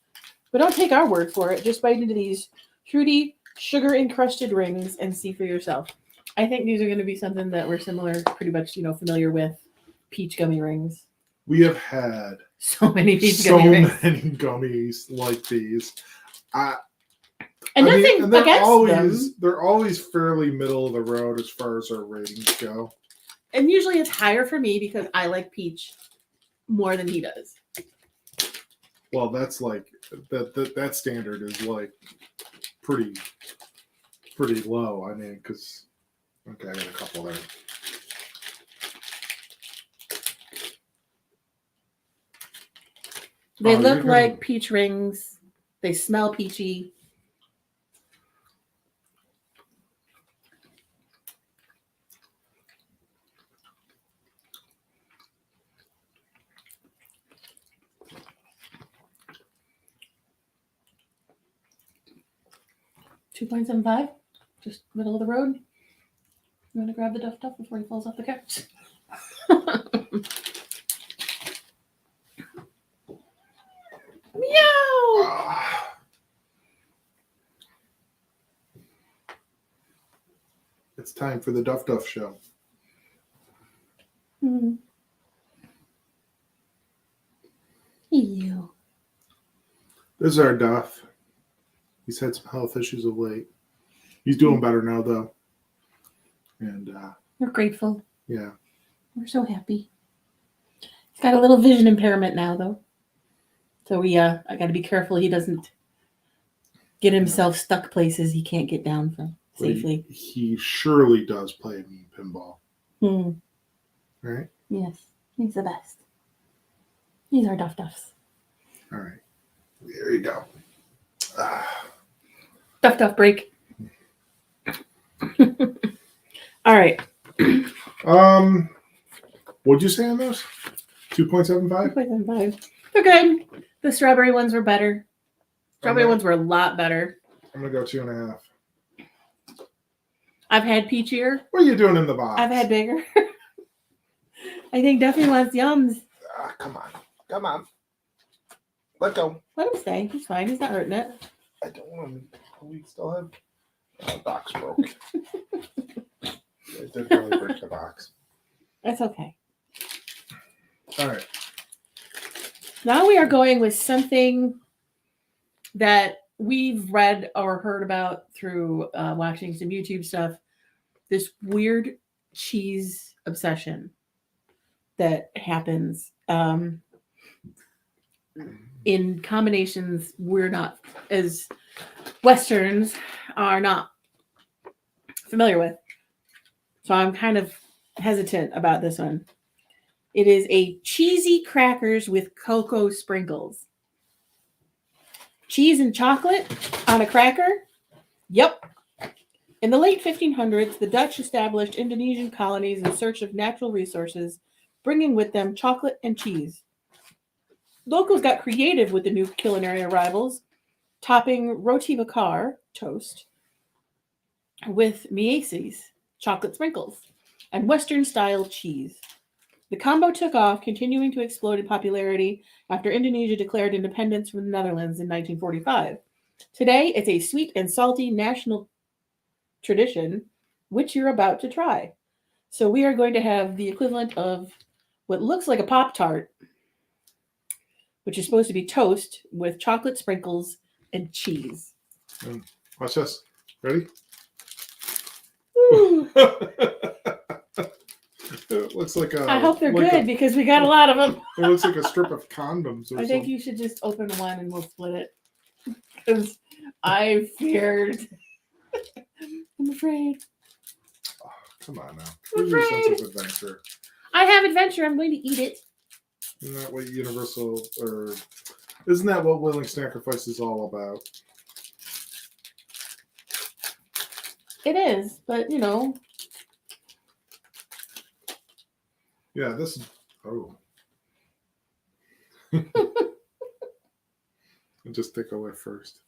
But don't take our word for it. Just bite into these fruity, sugar-encrusted rings and see for yourself. I think these are going to be something that we're pretty much, familiar with. Peach gummy rings. We have had so many gummies like these. And nothing against them. They're always fairly middle of the road as far as our ratings go. And usually it's higher for me because I like peach more than he does. Well, that's like that standard is like pretty low. I mean, because okay, I got a couple there. They look like peach rings. They smell peachy. $2.75, just middle of the road. You want to grab the Duff before he falls off the couch? Meow! It's time for the Duff show. Mm. Ew. This is our Duff. He's had some health issues of late. He's doing better now, though. And we're grateful. Yeah. We're so happy. He's got a little vision impairment now, though. So I got to be careful he doesn't get himself stuck places he can't get down from safely. He surely does play a mean pinball. Right? Yes. He's the best. He's our Duffs. All right. There you go. Duff break. All right. What'd you say on those? 2.75? 2.75. They're good. The strawberry ones were better. Strawberry ones were a lot better. I'm gonna go 2.5. I've had peachier. What are you doing in the box? I've had bigger. I think Duffy wants yums. Come on. Let go. Let him stay. He's fine. He's not hurting it. I don't want him. We still have. The box broke. It did really break the box. That's okay. All right. Now we are going with something that we've read or heard about through watching some YouTube stuff. This weird cheese obsession that happens in combinations we're not, as Westerns, are not familiar with. So I'm kind of hesitant about this one. It is a cheesy crackers with cocoa sprinkles. Cheese and chocolate on a cracker? Yep. In the late 1500s, the Dutch established Indonesian colonies in search of natural resources, bringing with them chocolate and cheese. Locals got creative with the new culinary arrivals, topping roti bakar, toast, with mieses, chocolate sprinkles, and Western-style cheese. The combo took off, continuing to explode in popularity after Indonesia declared independence from the Netherlands in 1945. Today, it's a sweet and salty national tradition, which you're about to try. So we are going to have the equivalent of what looks like a Pop-Tart, which is supposed to be toast with chocolate sprinkles and cheese. Watch this. Ready? It looks like a. I hope they're good because we got a lot of them. It looks like a strip of condoms or I think something. you should just open one and we'll split it. Because I feared. I'm afraid. Oh, come on now. Where's your sense of adventure? I have adventure. I'm going to eat it. Isn't that what isn't that what Willing Snackrifice is all about? It is, but Yeah, this is. Oh. And just take a whiff first.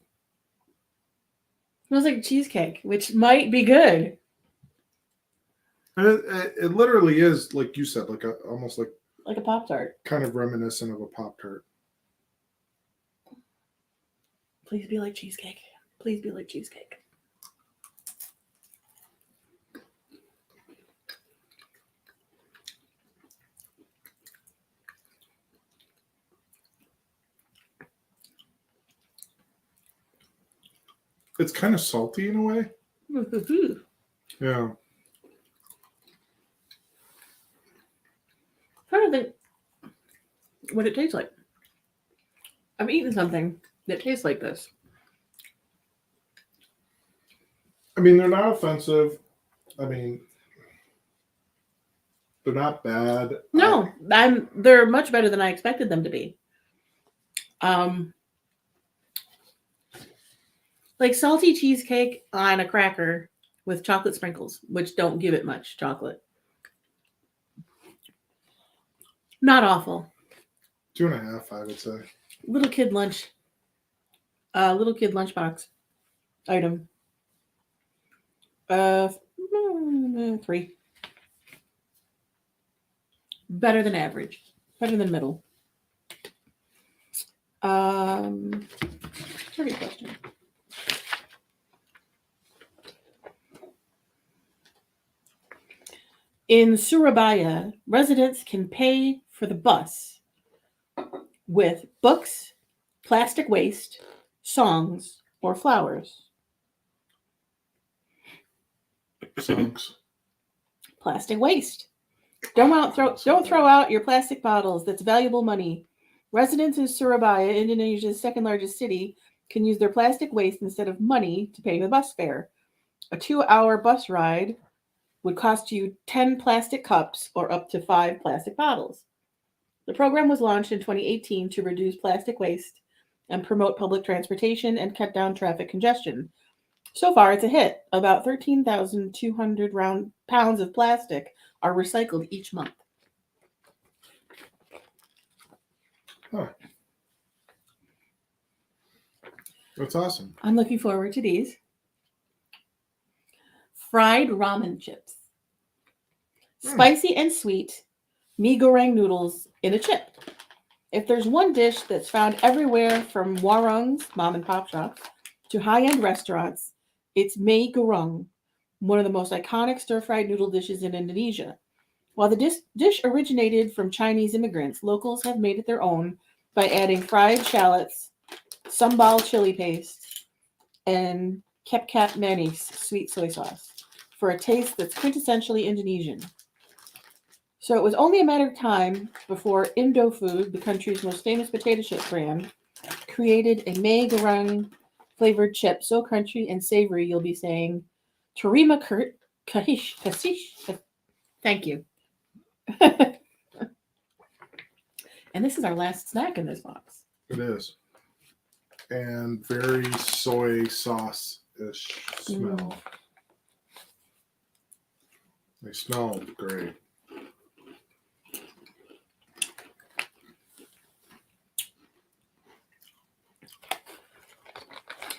Smells like cheesecake, which might be good. And it literally is, like you said, like almost like a Pop-Tart. kind of reminiscent of a Pop-Tart. Please be like cheesecake. Please be like cheesecake. It's kind of salty in a way. Yeah. Trying to think what it tastes like. I'm eating something that tastes like this. I mean, they're not offensive. I mean, they're not bad. No, they're much better than I expected them to be. Like salty cheesecake on a cracker with chocolate sprinkles, which don't give it much chocolate. Not awful. 2.5, I would say. Little kid lunch. Little kid lunchbox item. 3. Better than average. Better than middle. Trivia question. In Surabaya, residents can pay for the bus with books, plastic waste, songs, or flowers. Songs. Plastic waste. Don't throw out your plastic bottles. That's valuable money. Residents in Surabaya, Indonesia's second largest city, can use their plastic waste instead of money to pay the bus fare. A 2-hour bus ride would cost you 10 plastic cups or up to 5 plastic bottles. The program was launched in 2018 to reduce plastic waste and promote public transportation and cut down traffic congestion. So far, it's a hit. About 13,200 round pounds of plastic are recycled each month. Huh. That's awesome. I'm looking forward to these. Fried ramen chips. Spicy and sweet mee goreng noodles in a chip. If there's one dish that's found everywhere from warungs, mom and pop shops, to high-end restaurants, it's mee goreng, one of the most iconic stir-fried noodle dishes in Indonesia. While the dish originated from Chinese immigrants, locals have made it their own by adding fried shallots, sambal chili paste, and kepkap manis, sweet soy sauce, for a taste that's quintessentially Indonesian. So it was only a matter of time before Indofood, the country's most famous potato chip brand, created a mee goreng flavored chip so crunchy and savory you'll be saying, "Terima kasih." Thank you. And this is our last snack in this box. It is. And very soy sauce-ish smell. They smell great.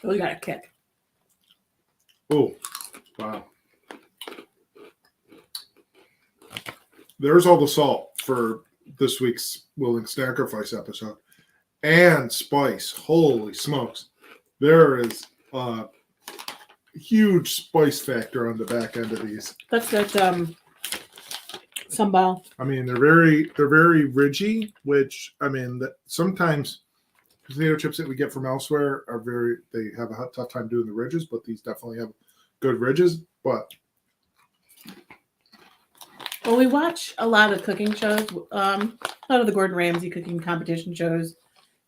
Oh, we got a kick. Oh, wow. There's all the salt for this week's Willing Snackrifice episode. And spice. Holy smokes. There is a huge spice factor on the back end of these. That's that sambal. I mean, they're very ridgy, which, I mean, sometimes potato chips that we get from elsewhere they have a tough time doing the ridges, but these definitely have good ridges. But well, we watch a lot of cooking shows, a lot of the Gordon Ramsay cooking competition shows,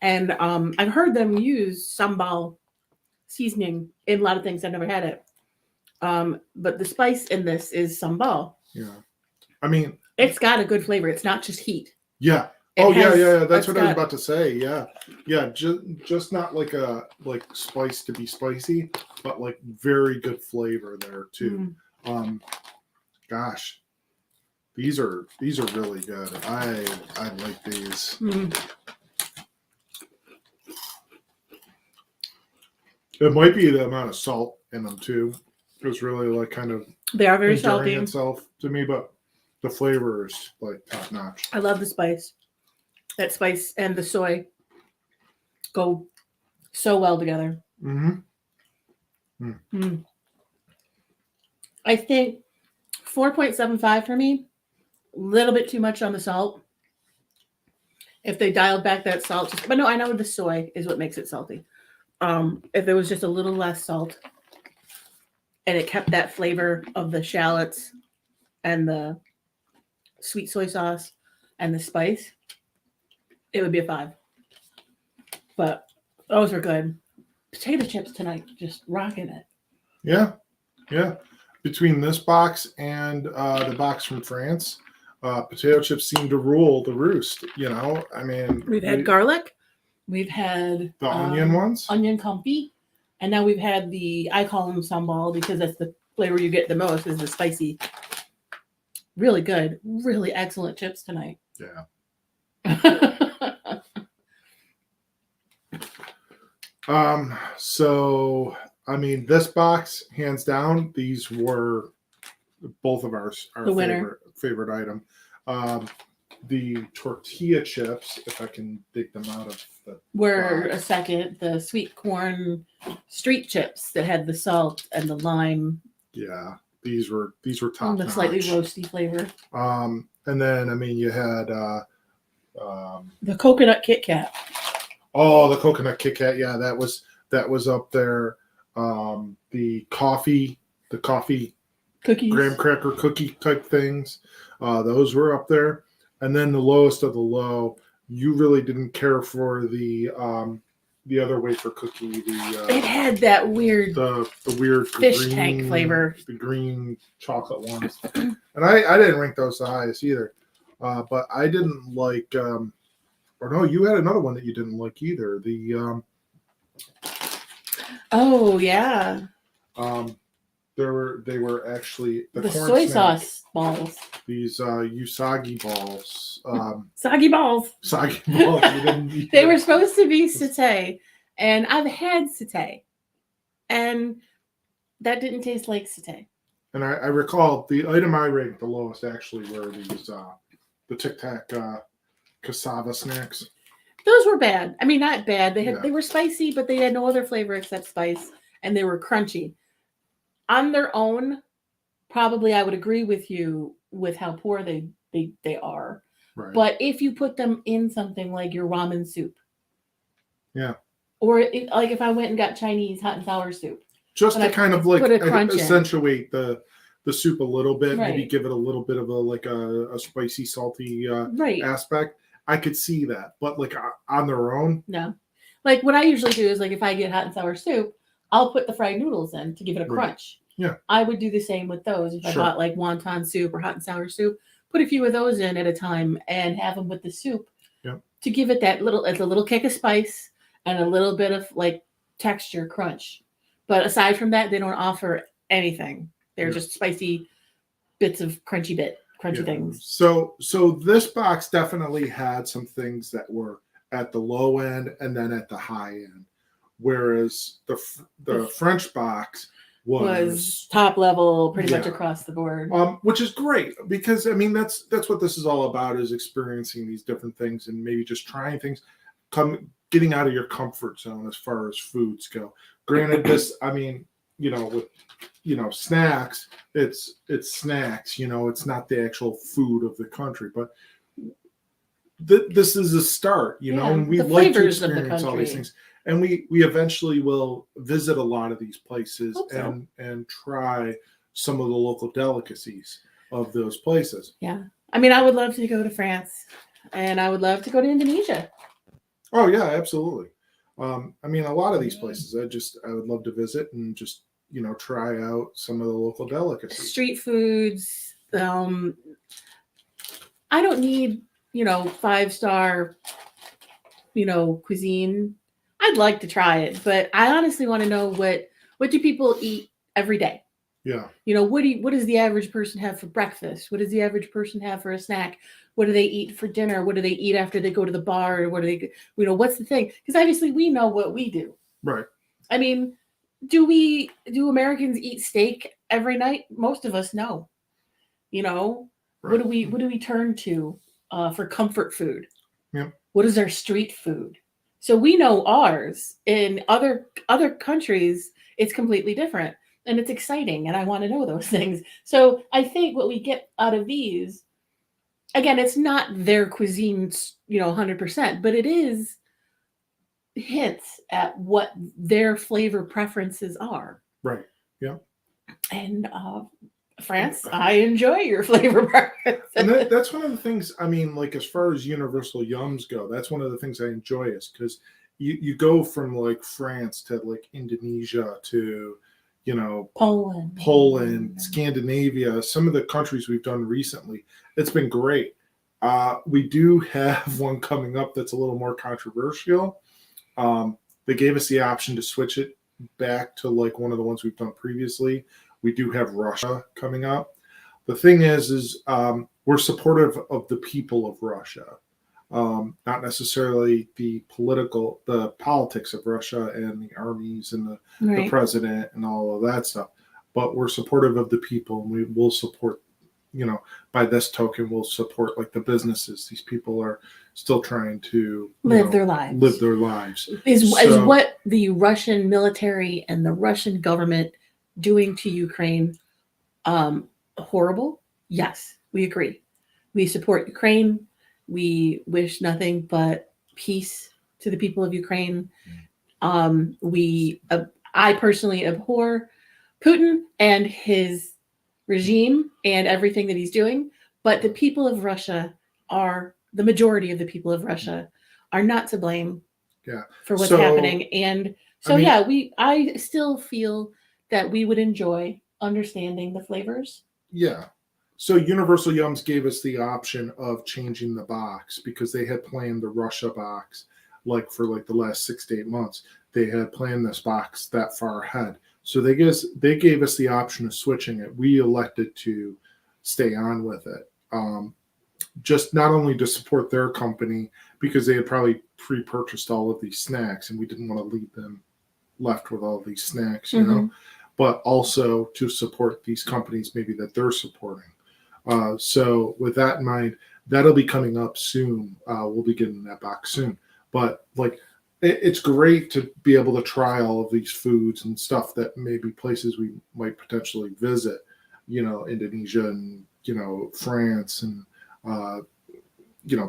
and I've heard them use sambal seasoning in a lot of things. I've never had it, but the spice in this is sambal. Yeah, I mean, it's got a good flavor. It's not just heat. Yeah. Yeah. That's what I was about to say. Yeah. Just not like spice to be spicy, but like very good flavor there too. Gosh, these are really good. I like these. It might be the amount of salt in them too. It's really like kind of They are very enduring salty. itself to me, but the flavor is like top notch. I love the spice. That spice and the soy go so well together. I think 4.75 for me. A little bit too much on the salt. If they dialed back that salt, but no, I know the soy is what makes it salty. If there was just a little less salt and it kept that flavor of the shallots and the sweet soy sauce and the spice, it would be a 5. But those are good. Potato chips tonight, just rocking it. Yeah. Between this box and the box from France, potato chips seem to rule the roost. I mean, we've had garlic, we've had the onion ones, onion confit, and now we've had I call them sambal because that's the flavor you get the most is the spicy. Really good, really excellent chips tonight. Yeah. So I mean, this box, hands down, these were both of our favorite item. The tortilla chips, if I can dig them out of the were box. A second. The sweet corn street chips that had the salt and the lime. Yeah, these were top and the notch. Slightly roasty flavor. And then I mean, you had the coconut Kit Kat. Oh, the coconut Kit Kat. Yeah, that was up there. The coffee cookies, graham cracker cookie type things. Those were up there. And then the lowest of the low, you really didn't care for the other wafer cookie. It had that weird the weird fish tank flavor. The green chocolate ones. And I didn't rank those the highest either. But I didn't like or no, you had another one that you didn't like either. The oh yeah. They were actually the soy sauce balls. These usagi balls. Soggy balls. Soggy balls. They were supposed to be satay, and I've had satay, and that didn't taste like satay. And I recall the item I ranked the lowest actually were these the Tic Tac cassava snacks. Those were bad. I mean, not bad. They were spicy, but they had no other flavor except spice, and they were crunchy. On their own, probably I would agree with you with how poor they are. Right. But if you put them in something like your ramen soup, yeah, or like if I went and got Chinese hot and sour soup, just to kind of like accentuate the soup a little bit, right. Maybe give it a little bit of a spicy, salty right. aspect. I could see that, but like on their own, no. Like what I usually do is like if I get hot and sour soup, I'll put the fried noodles in to give it a crunch. Yeah. I would do the same with those. If I bought like wonton soup or hot and sour soup, put a few of those in at a time and have them with the soup to give it that it's a little kick of spice and a little bit of like texture crunch. But aside from that, they don't offer anything. They're just spicy bits of crunchy things. So this box definitely had some things that were at the low end and then at the high end. Whereas the French box was top level pretty much across the board. Which is great because I mean that's what this is all about, is experiencing these different things and maybe just trying things, getting out of your comfort zone as far as foods go. Granted, this, I mean, with snacks, it's snacks, it's not the actual food of the country, but this is a start, and we like to experience all these things. And we eventually will visit a lot of these places and try some of the local delicacies of those places. Yeah. I mean, I would love to go to France and I would love to go to Indonesia. Oh, yeah, absolutely. I mean, a lot of these places I would love to visit and just, try out some of the local delicacies. Street foods. I don't need, 5-star, cuisine. I'd like to try it, but I honestly want to know what do people eat every day? Yeah. What does the average person have for breakfast? What does the average person have for a snack? What do they eat for dinner? What do they eat after they go to the bar? Or what do they, what's the thing? Because obviously we know what we do. Right. I mean, do Americans eat steak every night? Most of us no. You know, Right. what do we turn to for comfort food? Yep. What is our street food? So we know ours. In other countries, it's completely different, and it's exciting. And I want to know those things. So I think what we get out of these, again, it's not their cuisine, 100%, but it is hints at what their flavor preferences are. Right. Yeah. And France, I enjoy your flavor preferences. And that's one of the things, I mean, like as far as universal yums go, that's one of the things I enjoy is because you go from like France to like Indonesia to, Poland, Scandinavia, some of the countries we've done recently. It's been great. We do have one coming up that's a little more controversial. They gave us the option to switch it back to like one of the ones we've done previously. We do have Russia coming up. The thing is we're supportive of the people of Russia, not necessarily the politics of Russia and the armies and the president and all of that stuff. But we're supportive of the people, and we will support. By this token, we'll support like the businesses. These people are still trying to live their lives. Is what the Russian military and the Russian government doing to Ukraine horrible? Yes, we agree. We support Ukraine. We wish nothing but peace to the people of Ukraine. I personally abhor Putin and his regime and everything that he's doing, but the people of Russia the majority of the people of Russia are not to blame for what's happening. And so, I still feel that we would enjoy understanding the flavors. Yeah. So Universal Yums gave us the option of changing the box because they had planned the Russia box for the last 6 to 8 months. They had planned this box that far ahead. So they gave us the option of switching it. We elected to stay on with it. Just not only to support their company because they had probably pre-purchased all of these snacks and we didn't want to leave them left with all these snacks, but also to support these companies maybe that they're supporting. So with that in mind, that'll be coming up soon. We'll be getting that box soon. But it's great to be able to try all of these foods and stuff that maybe places we might potentially visit, Indonesia and, France and,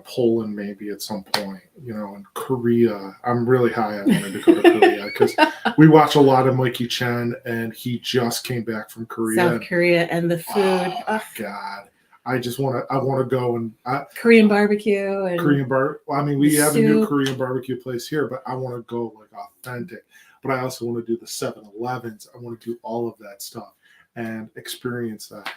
Poland maybe at some point, and Korea. I'm really high on wanting to go to Korea because we watch a lot of Mikey Chen and he just came back from Korea. South Korea and the food. Oh, God. I want to go and Korean barbecue and we have a new Korean barbecue place here, but I want to go authentic. But I also want to do the 7-Elevens. I want to do all of that stuff and experience that.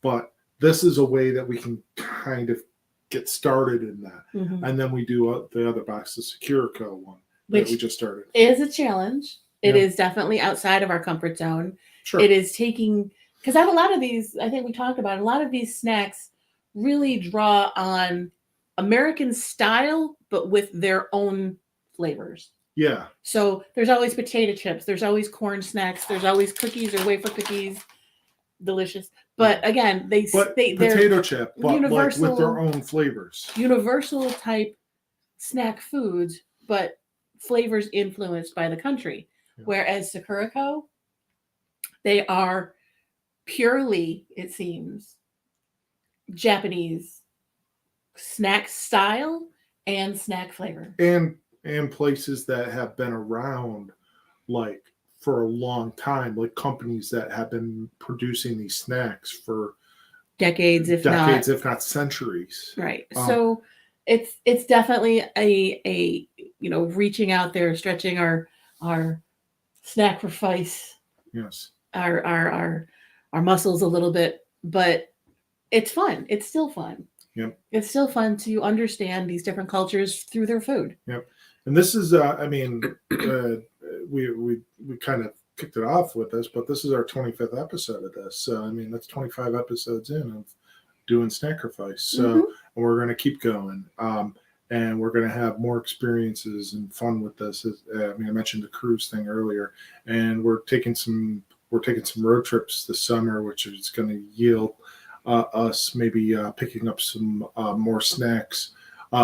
But this is a way that we can kind of get started in that. Mm-hmm. And then we do the other box, the Securico one that we just started. It is a challenge. It is definitely outside of our comfort zone. Sure. It is taking, because a lot of these, I think we talked about, a lot of these snacks really draw on American style, but with their own flavors. Yeah. So there's always potato chips. There's always corn snacks. There's always cookies or wafer cookies. Delicious. But again, they're potato chip, but with their own flavors. Universal type snack foods, but flavors influenced by the country. Yeah. Whereas Securico, they are purely, it seems, Japanese snack style and snack flavor. And places that have been around for a long time, like companies that have been producing these snacks for decades, if not centuries. Right. So it's definitely a reaching out there, stretching our Snackrifice. Yes. Our muscles a little bit, but it's fun. It's still fun. Yep. It's still fun to understand these different cultures through their food. Yep. And this is, we kind of kicked it off with this, but this is our 25th episode of this. So, that's 25 episodes in of doing Snackrifice. So, and we're going to keep going. and we're going to have more experiences and fun with this. I mean, I mentioned the cruise thing earlier, and we're taking some road trips this summer, which is going to yield us maybe picking up some more snacks,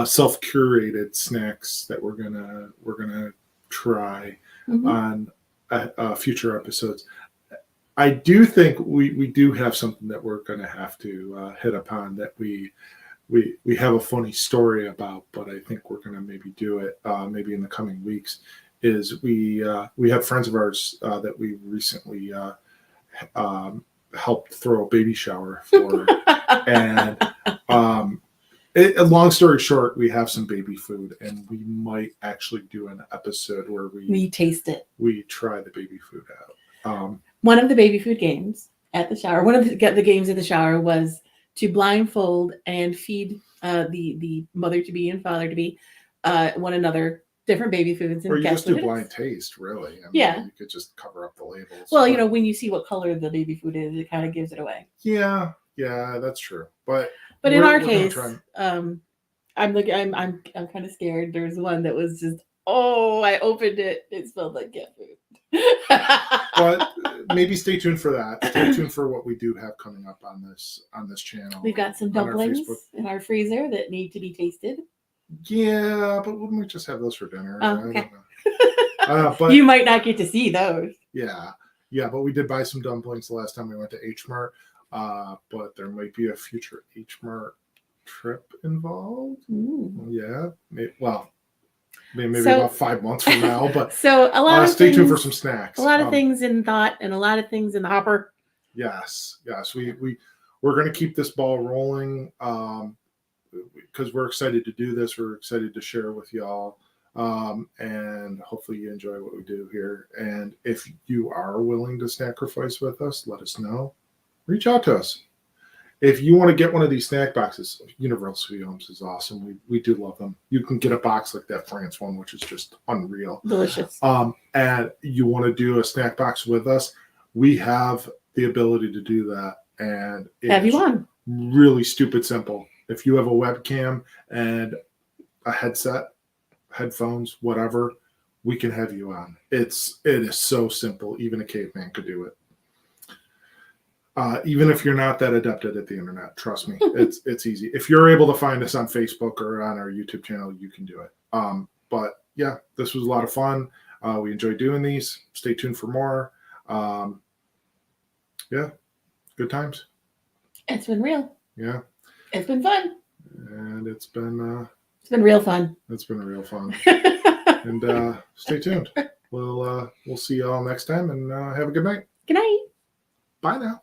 self-curated snacks that we're gonna try on future episodes. I do think we do have something that we're going to have to hit upon that we have a funny story about, but I think we're going to maybe do it maybe in the coming weeks. Is we have friends of ours that we recently helped throw a baby shower for, and long story short, we have some baby food, and we might actually do an episode where we taste it. We try the baby food out. One of the baby food games at the shower, one of the games at the shower was to blindfold and feed the mother to be and father to be one another different baby foods. And or you just do blind taste, really. I mean, yeah. You could just cover up the labels. Well, you know, when you see what color the baby food is, it kind of gives it away. Yeah, that's true. But in our case, I'm kind of scared. There's one that was just, I opened it. It smelled like cat food. But maybe stay tuned for that. Stay tuned for what we do have coming up on this channel. We've got some dumplings in our freezer that need to be tasted. Yeah, but wouldn't we just have those for dinner? Okay. I don't know. But you might not get to see those. Yeah, but we did buy some dumplings the last time we went to H Mart. But there might be a future H Mart trip involved. Yeah, maybe about 5 months from now. But so a lot of stay tuned for some snacks. A lot of things in thought and a lot of things in the hopper. Yes. We're going to keep this ball rolling because we're excited to do this. We're excited to share with y'all. And hopefully you enjoy what we do here. And if you are willing to Snackrifice with us, let us know. Reach out to us. If you want to get one of these snack boxes, Universal Sweet Homes is awesome. We do love them. You can get a box like that France one, which is just unreal. Delicious. And you want to do a snack box with us, we have the ability to do that. And it's really stupid simple. If you have a webcam and a headset, headphones, whatever, we can have you on. It is so simple. Even a caveman could do it. Even if you're not that adept at the internet, trust me, it's easy. If you're able to find us on Facebook or on our YouTube channel, you can do it. But yeah, this was a lot of fun. We enjoyed doing these. Stay tuned for more. Yeah, good times. It's been real. Yeah. It's been fun. And it's been real fun. It's been real fun. And stay tuned. We'll see y'all next time, and have a good night. Good night. Bye now.